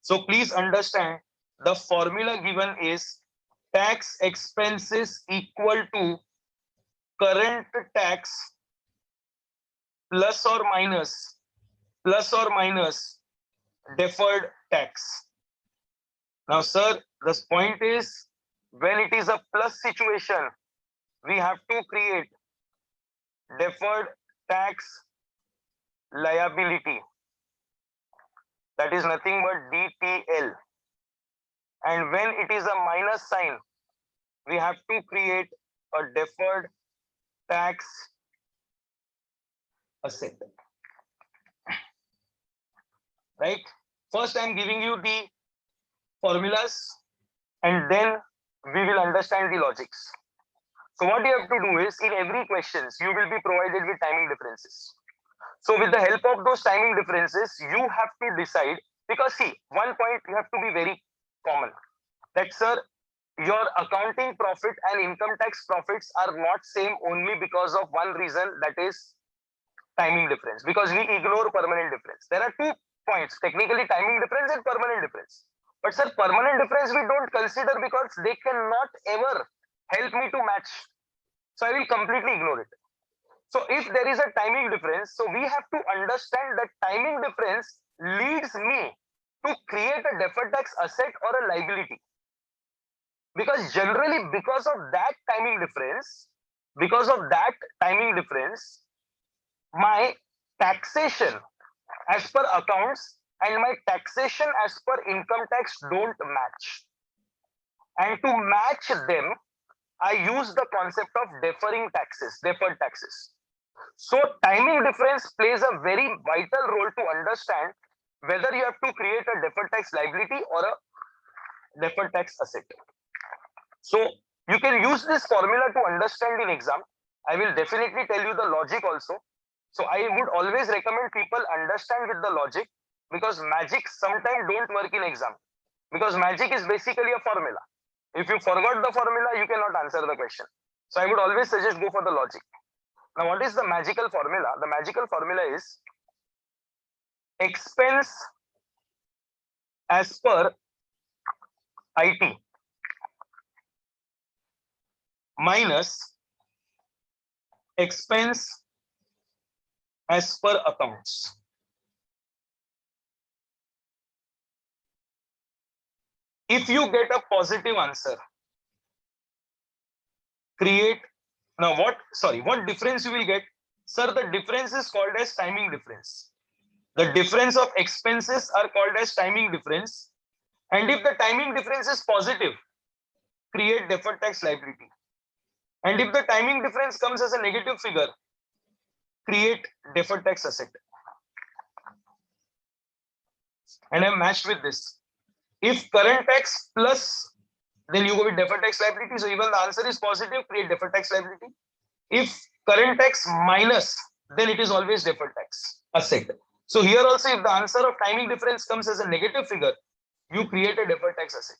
So please understand the formula given is tax expenses equal to current tax plus or minus deferred tax. Now, sir, this point is when it is a plus situation, we have to create deferred tax liability. That is nothing but DTL. And when it is a minus sign, we have to create a deferred tax asset. Right? First, I'm giving you the formulas, and then we will understand the logics. So what you have to do is, in every questions, you will be provided with timing differences. So with the help of those timing differences, you have to decide, because see, one point you have to be very common, that sir, your accounting profit and income tax profits are not same only because of one reason, that is timing difference, because we ignore permanent difference. There are 2 points, technically timing difference and permanent difference. But sir, permanent difference we don't consider because they cannot ever help me to match. So I will completely ignore it. So if there is a timing difference, so we have to understand that timing difference leads me to create a deferred tax asset or a liability. Because generally, because of that timing difference, my taxation as per accounts and my taxation as per income tax don't match. And to match them, I use the concept of deferred taxes. So timing difference plays a very vital role to understand whether you have to create a deferred tax liability or a deferred tax asset. So you can use this formula to understand in exam. I will definitely tell you the logic also. So I would always recommend people understand with the logic, because magic sometimes don't work in exam, because magic is basically a formula. If you forgot the formula, you cannot answer the question. So I would always suggest go for the logic. Now, what is the magical formula? The magical formula is expense as per IT minus expense as per accounts. If you get a positive answer, create, now what difference you will get? Sir, the difference is called as timing difference. The difference of expenses are called as timing difference. And if the timing difference is positive, create deferred tax liability. And if the timing difference comes as a negative figure, create deferred tax asset. And I'm matched with this. If current tax plus, then you go with deferred tax liability. So even the answer is positive, create deferred tax liability. If current tax minus, then it is always deferred tax asset. So here also, if the answer of timing difference comes as a negative figure, you create a deferred tax asset.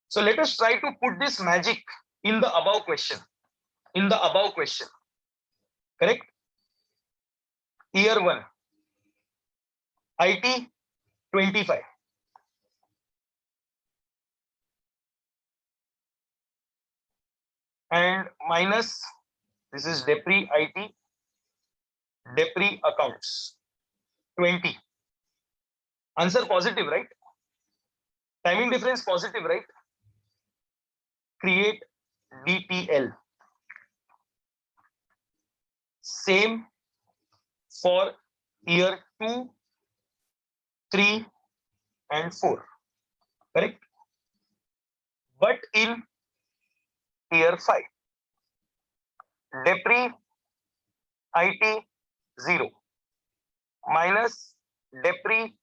So let us try to put this magic in the above question. Correct? Year 1, IT 25. And minus, this is depre IT, depre accounts 20. Answer positive, right? Timing difference positive, right? Create DTL. Same for year 2, 3, and 4. Correct? But in year 5, depre IT 0 minus depre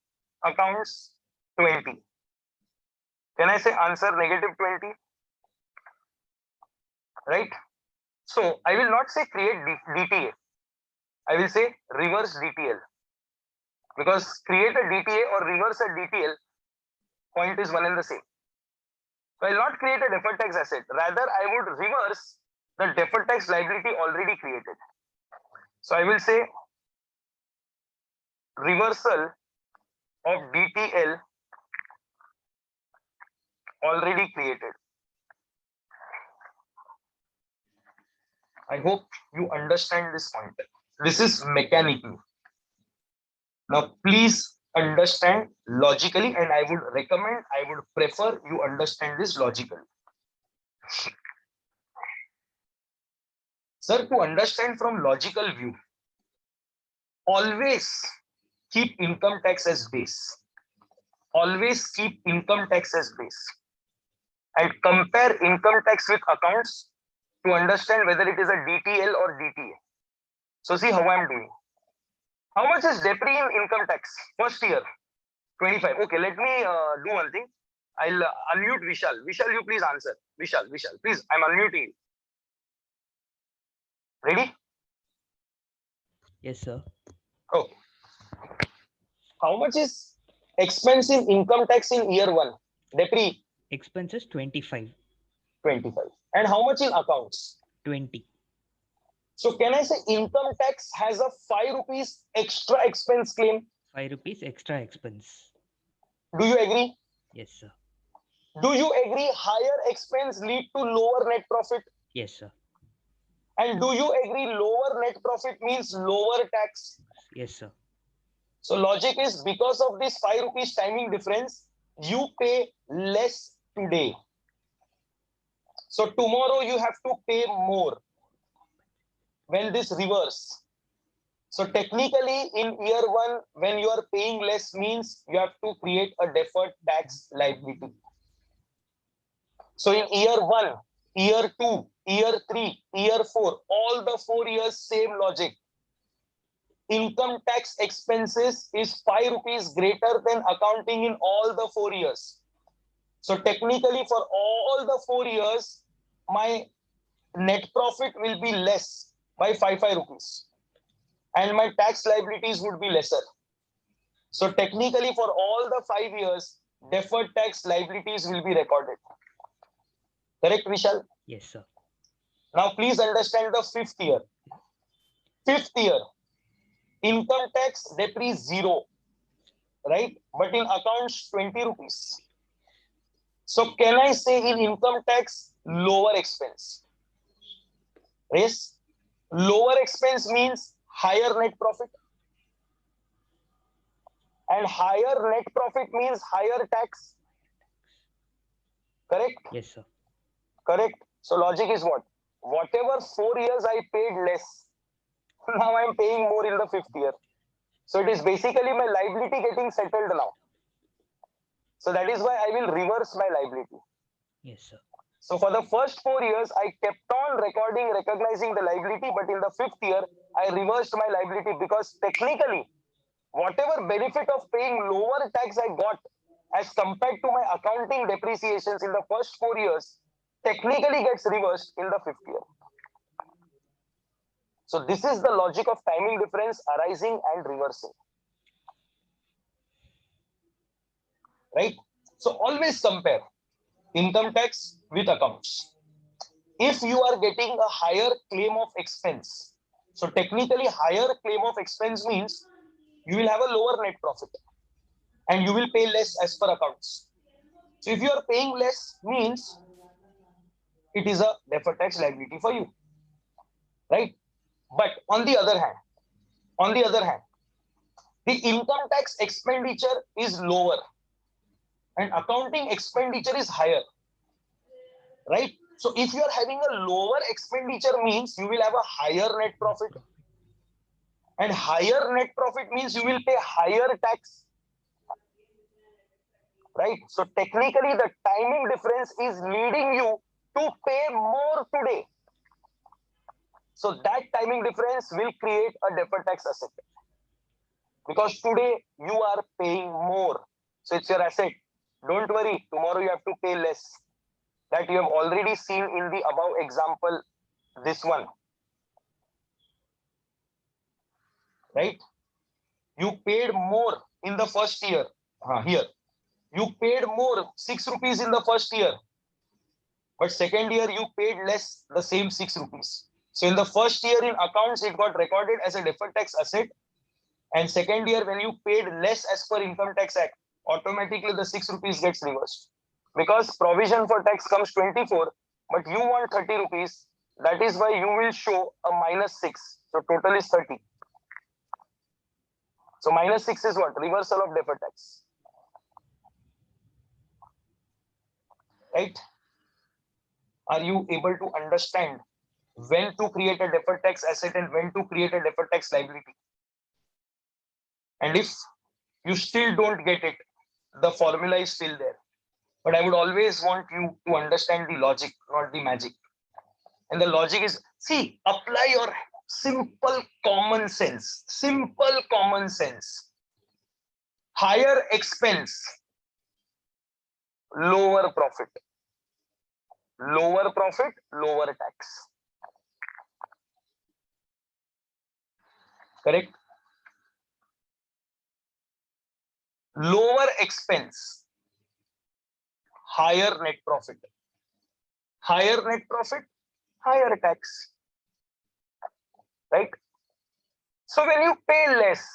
accounts 20. Can I say answer negative 20? Right? So I will not say create DTA. I will say reverse DTL. Because create a DTA or reverse a DTL, point is one and the same. So I will not create a deferred tax asset. Rather, I would reverse the deferred tax liability already created. So I will say reversal of DTL already created. I hope you understand this point. This is mechanical. Now, please understand logically, and I would prefer you understand this logically. Sir, to understand from logical view, always keep income tax as base. Always keep income tax as base. And compare income tax with accounts to understand whether it is a DTL or DTA. So see how I am doing. How much is depre in income tax? First year, 25. Okay, let me do one thing. I'll unmute Vishal. Vishal, you please answer. Vishal, please. I'm unmuting you. Ready? Yes, sir. Okay. How much is expense in income tax in year 1? Depri Expenses 25. 25. And how much in accounts? 20. So can I say income tax has a 5 rupees extra expense claim? 5 rupees extra expense. Do you agree? Yes, sir. Do you agree higher expense lead to lower net profit? Yes, sir. And do you agree lower net profit means lower tax? Yes, sir. So logic is because of this 5 rupees timing difference, you pay less today. So tomorrow you have to pay more when this reverse. So technically in year 1, when you are paying less means you have to create a deferred tax liability. So in year 1, year 2, year 3, year 4, all the 4 years, same logic. Income tax expenses is 5 rupees greater than accounting in all the 4 years. So technically for all the 4 years, my net profit will be less by 5 rupees. And my tax liabilities would be lesser. So technically for all the 5 years, deferred tax liabilities will be recorded. Correct, Vishal? Yes, sir. Now please understand the 5th year. 5th year, income tax depri 0, right? But in accounts 20 rupees. So can I say in income tax lower expense? Yes. Lower expense means higher net profit. And higher net profit means higher tax. Correct? Yes, sir. Correct. So logic is what? Whatever 4 years I paid less, now I'm paying more in the 5th year. So it is basically my liability getting settled now. So that is why I will reverse my liability. Yes, sir. So for the first 4 years, I kept on recognizing the liability, but in the 5th year, I reversed my liability because technically, whatever benefit of paying lower tax I got as compared to my accounting depreciations in the first 4 years, technically gets reversed in the 5th year. So this is the logic of timing difference arising and reversing. Right? So always compare income tax with accounts. If you are getting a higher claim of expense, so technically higher claim of expense means you will have a lower net profit and you will pay less as per accounts. So if you are paying less means it is a deferred tax liability for you, right? But on the other hand, the income tax expenditure is lower and accounting expenditure is higher, right? So if you are having a lower expenditure means you will have a higher net profit, and higher net profit means you will pay higher tax, right? So technically the timing difference is leading you to pay more today. So that timing difference will create a deferred tax asset because today you are paying more. So it's your asset. Don't worry, tomorrow you have to pay less. That you have already seen in the above example, this one. Right? You paid more in the first year. Here. You paid more, 6 rupees in the first year. But second year you paid less, the same 6 rupees. So in the first year in accounts, it got recorded as a deferred tax asset. And second year, when you paid less as per Income Tax Act, automatically the 6 rupees gets reversed. Because provision for tax comes 24, but you want 30 rupees. That is why you will show a -6. So total is 30. So -6 is what? Reversal of deferred tax. Right? Are you able to understand when to create a deferred tax asset and when to create a deferred tax liability? And if you still don't get it, the formula is still there. But I would always want you to understand the logic, not the magic. And the logic is, see, apply your simple common sense. Simple common sense. higher expense, lower profit. Lower profit, lower tax. Correct? Lower expense, higher net profit. Higher net profit, higher tax. Right? So when you pay less,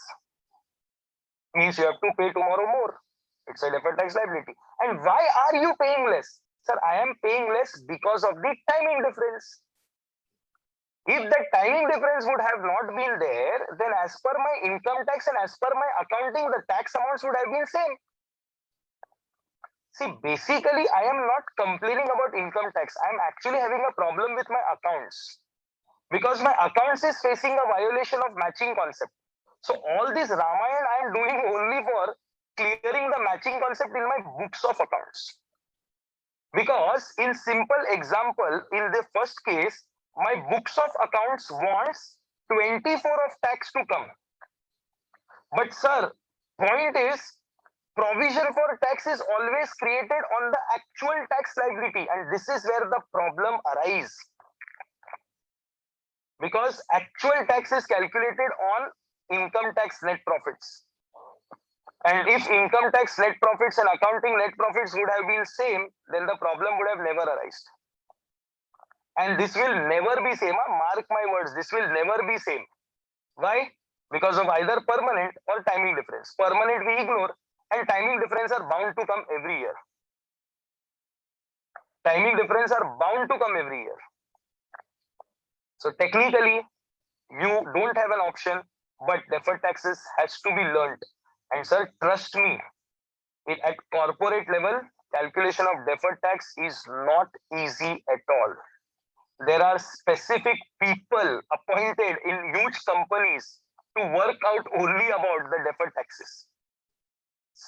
means you have to pay tomorrow more. It's a deferred tax liability. And why are you paying less? Sir, I am paying less because of the timing difference. If the timing difference would have not been there, then as per my income tax and as per my accounting, the tax amounts would have been same. See, basically, I am not complaining about income tax. I am actually having a problem with my accounts because my accounts is facing a violation of matching concept. So all this Ramayana I am doing only for clearing the matching concept in my books of accounts. Because in simple example, in the first case, my books of accounts wants 24 of tax to come. But sir, point is, provision for tax is always created on the actual tax liability, and this is where the problem arises. Because actual tax is calculated on income tax net profits. And if income tax net profits and accounting net profits would have been same, then the problem would have never arisen. And this will never be same. Mark my words, this will never be same. Why? Because of either permanent or timing difference. Permanent we ignore, and timing difference are bound to come every year. Timing difference are bound to come every year. So technically, you don't have an option, but deferred taxes has to be learned. And sir, trust me, at corporate level, calculation of deferred tax is not easy at all. There are specific people appointed in huge companies to work out only about the deferred taxes.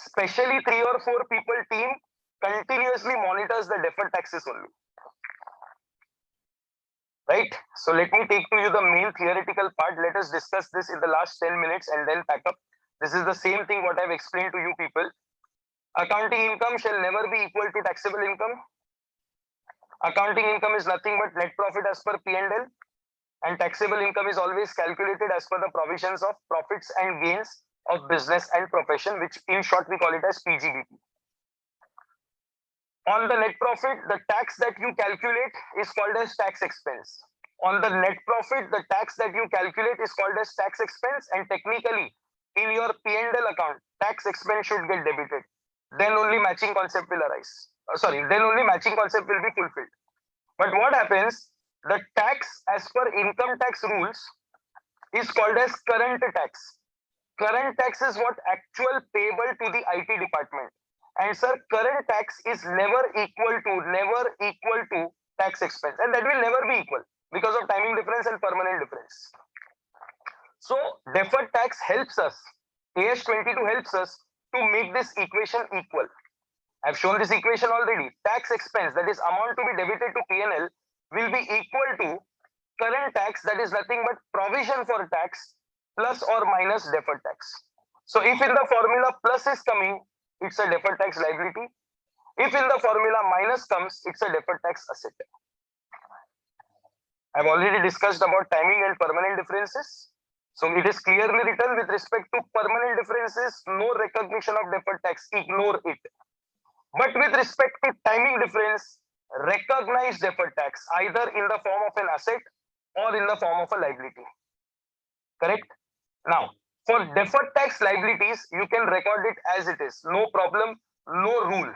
Especially 3 or 4 people team continuously monitors the deferred taxes only. Right? So let me take to you the main theoretical part. Let us discuss this in the last 10 minutes and then pack up. This is the same thing what I've explained to you people. Accounting income shall never be equal to taxable income. Accounting income is nothing but net profit as per P&L, and taxable income is always calculated as per the provisions of profits and gains of business and profession, which in short we call it as PGBP. On the net profit, the tax that you calculate is called as tax expense. On the net profit, the tax that you calculate is called as tax expense, and technically in your P&L account, tax expense should get debited. Then only matching concept will arise. Then only matching concept will be fulfilled. But what happens? The tax as per income tax rules is called as current tax. Current tax is what actual payable to the IT department. And sir, current tax is never equal to tax expense, and that will never be equal because of timing difference and permanent difference. So deferred tax helps us, AS22 helps us to make this equation equal. I've shown this equation already. Tax expense, that is amount to be debited to P&L, will be equal to current tax, that is nothing but provision for tax plus or minus deferred tax. So if in the formula plus is coming, it's a deferred tax liability. If in the formula minus comes, it's a deferred tax asset. I've already discussed about timing and permanent differences. So it is clearly written with respect to permanent differences, no recognition of deferred tax, ignore it. But with respect to timing difference, recognize deferred tax either in the form of an asset or in the form of a liability. Correct? Now, for deferred tax liabilities, you can record it as it is. No problem, no rule.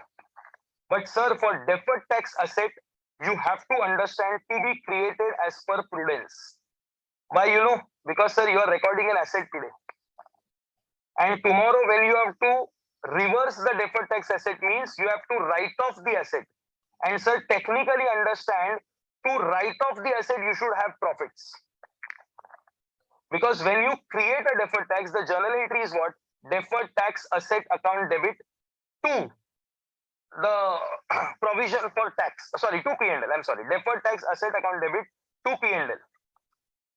But sir, for deferred tax asset, you have to understand to be created as per prudence. Why? Because sir, you are recording an asset today. And tomorrow when you have to reverse the deferred tax asset means you have to write off the asset. And sir, technically understand, to write off the asset, you should have profits. Because when you create a deferred tax, the journal entry is what? Deferred tax asset account debit to the provision for tax. To P&L. I'm sorry. Deferred tax asset account debit to P&L.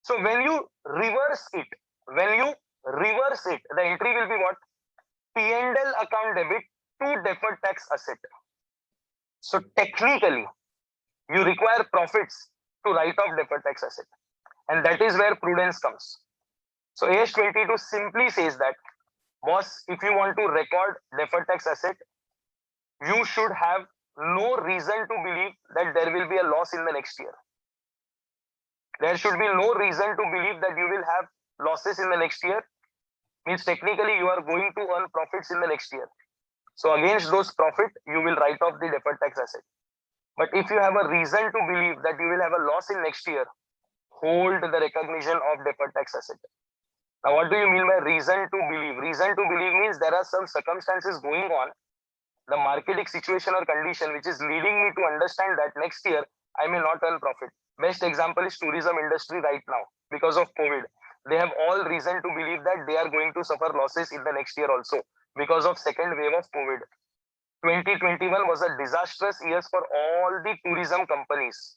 So when you reverse it, the entry will be what? P&L account debit to deferred tax asset. So technically, you require profits to write off deferred tax asset. And that is where prudence comes. So AS22 simply says that, boss, if you want to record deferred tax asset, you should have no reason to believe that there will be a loss in the next year. There should be no reason to believe that you will have losses in the next year. Means technically you are going to earn profits in the next year. So against those profit, you will write off the deferred tax asset. But if you have a reason to believe that you will have a loss in next year, hold the recognition of deferred tax asset. Now, what do you mean by reason to believe? Reason to believe means there are some circumstances going on, the marketing situation or condition, which is leading me to understand that next year I may not earn profit. Best example is tourism industry right now because of COVID. They have all reason to believe that they are going to suffer losses in the next year also because of second wave of COVID. 2021 was a disastrous year for all the tourism companies.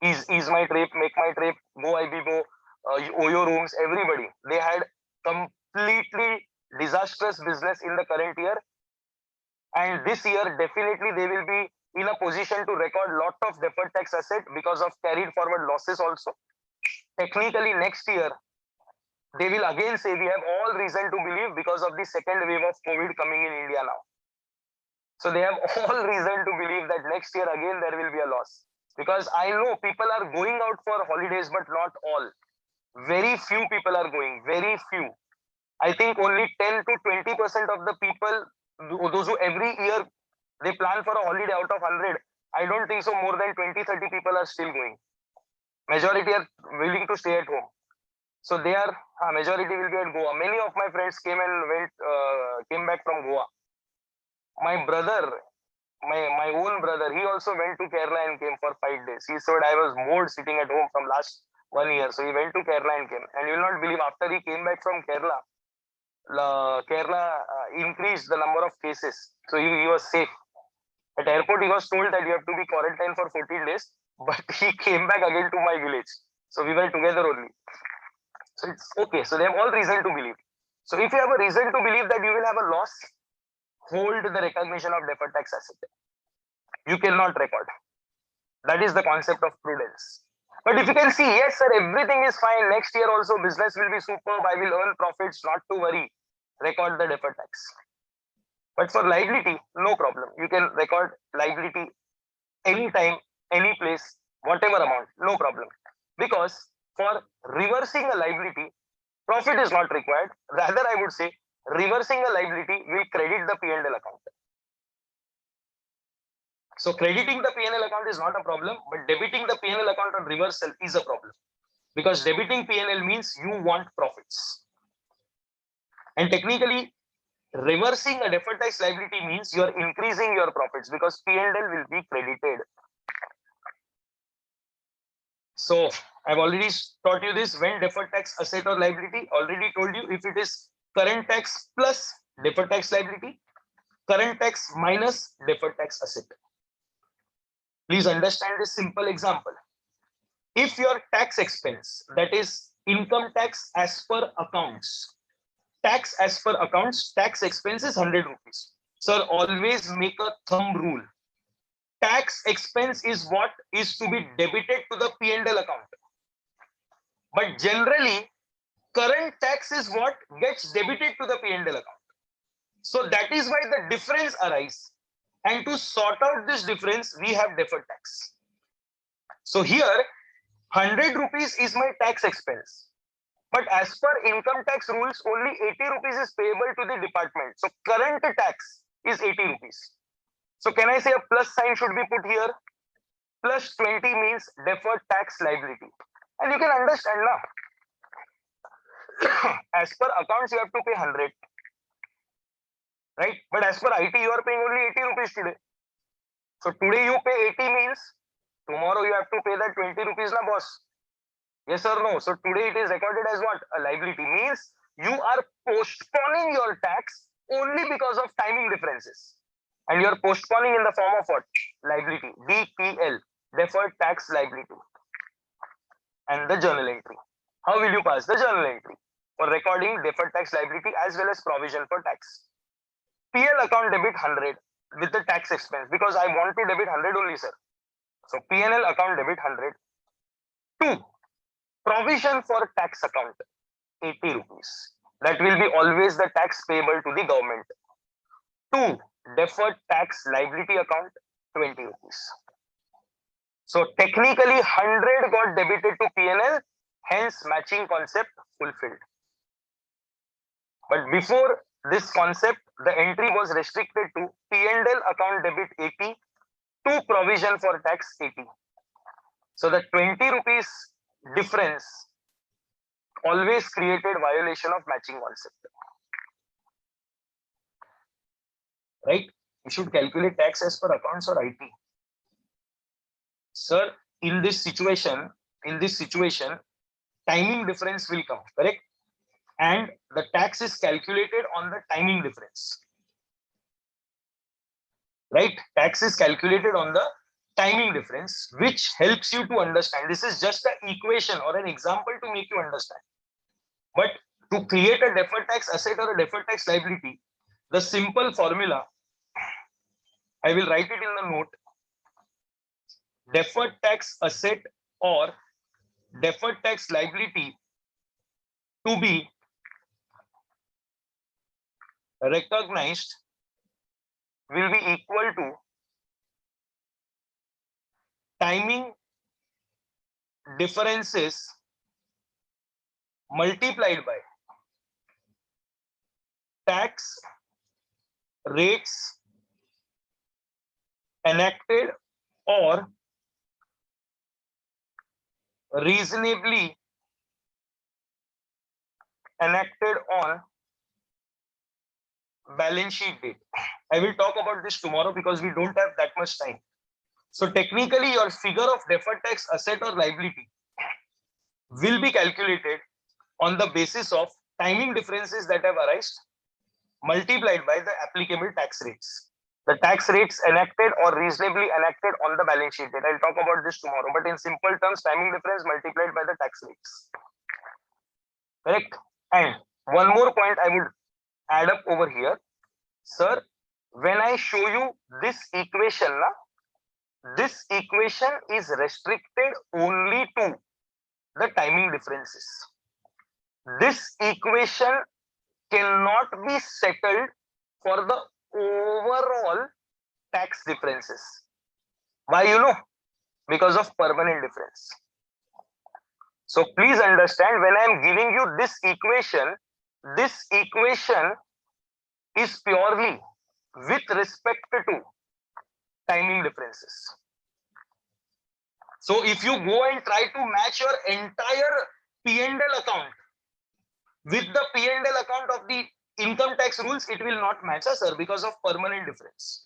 Ease my trip, make my trip, Go Ibibo, Oyo rooms, everybody. They had completely disastrous business in the current year. And this year, definitely they will be in a position to record lot of deferred tax asset because of carried forward losses also. Technically, next year, they will again say we have all reason to believe because of the second wave of COVID coming in India now. So they have all reason to believe that next year again there will be a loss. Because I know people are going out for holidays, but not all. Very few people are going, very few. I think only 10 to 20% of the people, those who every year they plan for a holiday out of 100, I don't think so more than 20-30 people are still going. Majority are willing to stay at home. So they are, majority will be at Goa. Many of my friends came back from Goa. My brother, my own brother, he also went to Kerala and came for 5 days. He said I was bored sitting at home from last 1 year. So he went to Kerala and came. And you will not believe, after he came back from Kerala, Kerala increased the number of cases. So he was safe. At airport, he was told that you have to be quarantined for 14 days. But he came back again to my village. So we were together only. So it's okay. So they have all reason to believe. So if you have a reason to believe that you will have a loss, hold the recognition of deferred tax asset. You cannot record. That is the concept of prudence. But if you can see, yes, sir, everything is fine. Next year also business will be superb. I will earn profits. Not to worry. Record the deferred tax. But for liability, no problem. You can record liability anytime, any place, whatever amount, no problem. Because for reversing a liability, profit is not required. Rather, I would say reversing a liability will credit the P&L account. So crediting the P&L account is not a problem, but debiting the P&L account on reversal is a problem. Because debiting P&L means you want profits. And technically, reversing a deferred tax liability means you are increasing your profits because P&L will be credited. So I've already taught you this. When deferred tax asset or liability, already told you if it is current tax plus deferred tax liability, current tax minus deferred tax asset. Please understand this simple example. If your tax expense, that is income tax as per accounts, tax as per accounts, tax expense is 100 rupees. Sir, always make a thumb rule. Tax expense is what is to be debited to the P&L account. But generally, current tax is what gets debited to the P&L account. So that is why the difference arises. And to sort out this difference, we have deferred tax. So here, 100 rupees is my tax expense. But as per income tax rules, only 80 rupees is payable to the department. So current tax is 80 rupees. So can I say a plus sign should be put here? Plus 20 means deferred tax liability. And you can understand now. As per accounts, you have to pay 100. Right? But as per IT, you are paying only 80 rupees today. So today you pay 80 means tomorrow you have to pay that 20 rupees, na boss? Yes or no? So today it is recorded as what? A liability. Means you are postponing your tax only because of timing differences. And you are postponing in the form of what? Liability. DTL. Deferred tax liability. And the journal entry. How will you pass the journal entry? for recording deferred tax liability as well as provision for tax. PL account debit 100 with the tax expense because I want to debit 100 only, sir. So PNL account debit 100. 2. Provision for tax account 80 rupees. That will be always the tax payable to the government. 2. Deferred tax liability account 20 rupees. So technically 100 got debited to PNL, hence matching concept fulfilled. But before this concept, the entry was restricted to P&L account debit 80 to provision for tax 80. So the 20 rupees difference always created violation of matching concept. Right? You should calculate tax as per accounts or IT. Sir, in this situation, timing difference will come, correct? And the tax is calculated on the timing difference. Right? Tax is calculated on the timing difference, which helps you to understand. This is just an equation or an example to make you understand. But to create a deferred tax asset or a deferred tax liability, the simple formula, I will write it in the note. Deferred tax asset or deferred tax liability to be recognized will be equal to timing differences multiplied by tax rates enacted or reasonably enacted on balance sheet date. I will talk about this tomorrow because we don't have that much time. So technically your figure of deferred tax asset or liability will be calculated on the basis of timing differences that have arisen multiplied by the applicable tax rates. The tax rates enacted or reasonably enacted on the balance sheet date. I'll talk about this tomorrow, but in simple terms, timing difference multiplied by the tax rates. Correct? And one more point I would add up over here. Sir, when I show you this equation, this equation is restricted only to the timing differences. This equation cannot be settled for the overall tax differences. Why, you know? Because of permanent difference. So please understand, when I am giving you this equation is purely with respect to timing differences. So if you go and try to match your entire P&L account with the P&L account of the income tax rules, it will not match, sir, because of permanent difference.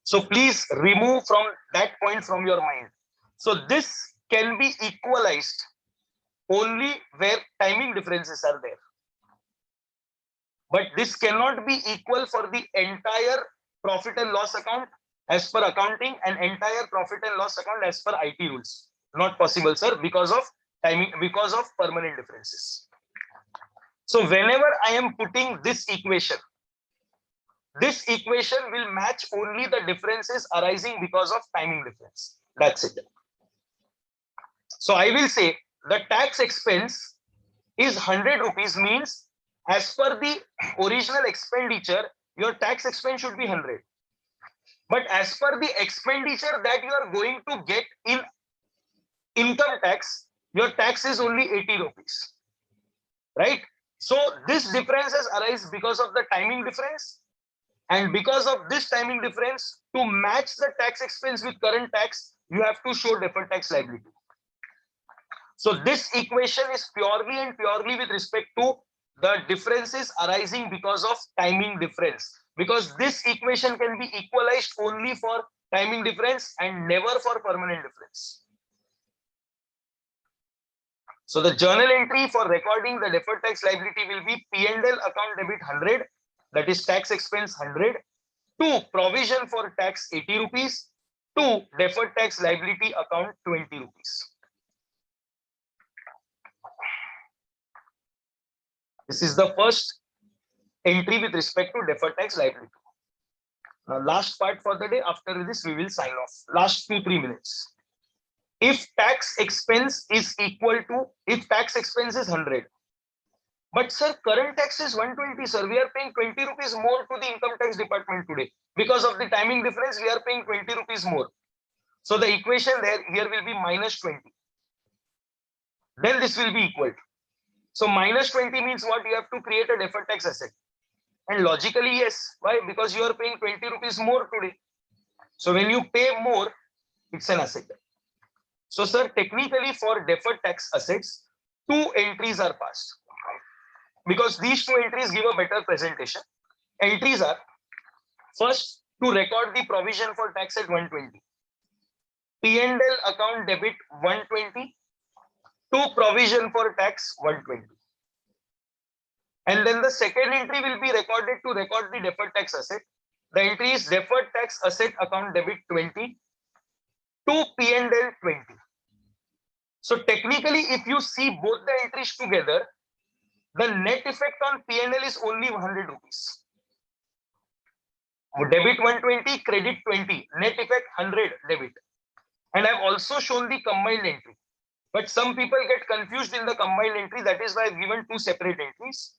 So please remove from that point from your mind. So this can be equalized only where timing differences are there. But this cannot be equal for the entire profit and loss account as per accounting and entire profit and loss account as per IT rules. Not possible, sir, because of timing, because of permanent differences. So whenever I am putting this equation will match only the differences arising because of timing difference. That's it. So I will say the tax expense is 100 rupees, means as per the original expenditure, your tax expense should be 100. But as per the expenditure that you are going to get in income tax, your tax is only 80 rupees. Right? So this differences arise because of the timing difference, and because of this timing difference, to match the tax expense with current tax, you have to show deferred tax liability. So this equation is purely and purely with respect to the differences arising because of timing difference, because this equation can be equalized only for timing difference and never for permanent difference. So the journal entry for recording the deferred tax liability will be P&L account debit 100, that is tax expense 100, to provision for tax 80 rupees, to deferred tax liability account 20 rupees. This is the first entry with respect to deferred tax liability. Now, last part for the day. After this, we will sign off. Last 2-3 minutes. If tax expense is equal to, if tax expense is 100, but sir, current tax is 120, sir. We are paying 20 rupees more to the income tax department today. Because of the timing difference, we are paying 20 rupees more. So the equation here will be minus 20. Then this will be equal. So minus 20 means what? You have to create a deferred tax asset. And logically, yes. Why? Because you are paying 20 rupees more today. So when you pay more, it's an asset. So sir, technically for deferred tax assets, 2 entries are passed. Because these 2 entries give a better presentation. Entries are, first, to record the provision for tax at 120. P&L account debit 120 to provision for tax 120. And then the second entry will be recorded to record the deferred tax asset. The entry is deferred tax asset account debit 20 to P&L 20. So technically, if you see both the entries together, the net effect on P&L is only 100 rupees. Debit 120, credit 20, net effect 100 debit. And I've also shown the combined entry. But some people get confused in the combined entry. That is why I've given 2 separate entries.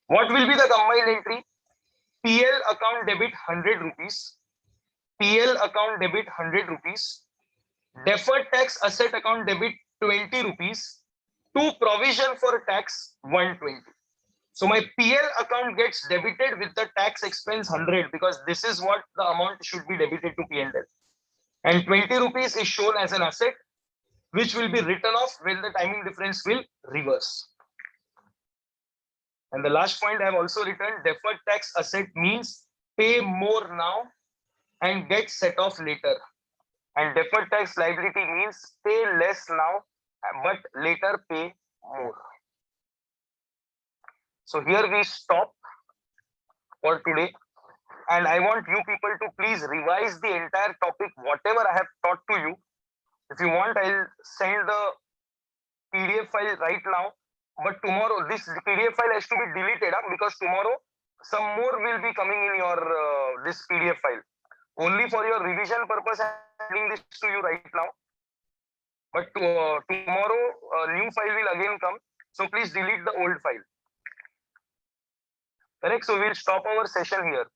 What will be the combined entry? PL account debit 100 rupees. PL account debit 100 rupees. Deferred tax asset account debit 20 rupees. To provision for tax 120. So my PL account gets debited with the tax expense 100 because this is what the amount should be debited to P&L. And 20 rupees is shown as an asset which will be written off when the timing difference will reverse. And the last point I have also written, deferred tax asset means pay more now and get set off later. And deferred tax liability means pay less now but later pay more. So here we stop for today. And I want you people to please revise the entire topic, whatever I have taught to you. If you want, I'll send the PDF file right now. But tomorrow, this PDF file has to be deleted because tomorrow some more will be coming in your this PDF file. Only for your revision purpose, I'm sending this to you right now. But tomorrow, a new file will again come. So please delete the old file. Correct? So we'll stop our session here.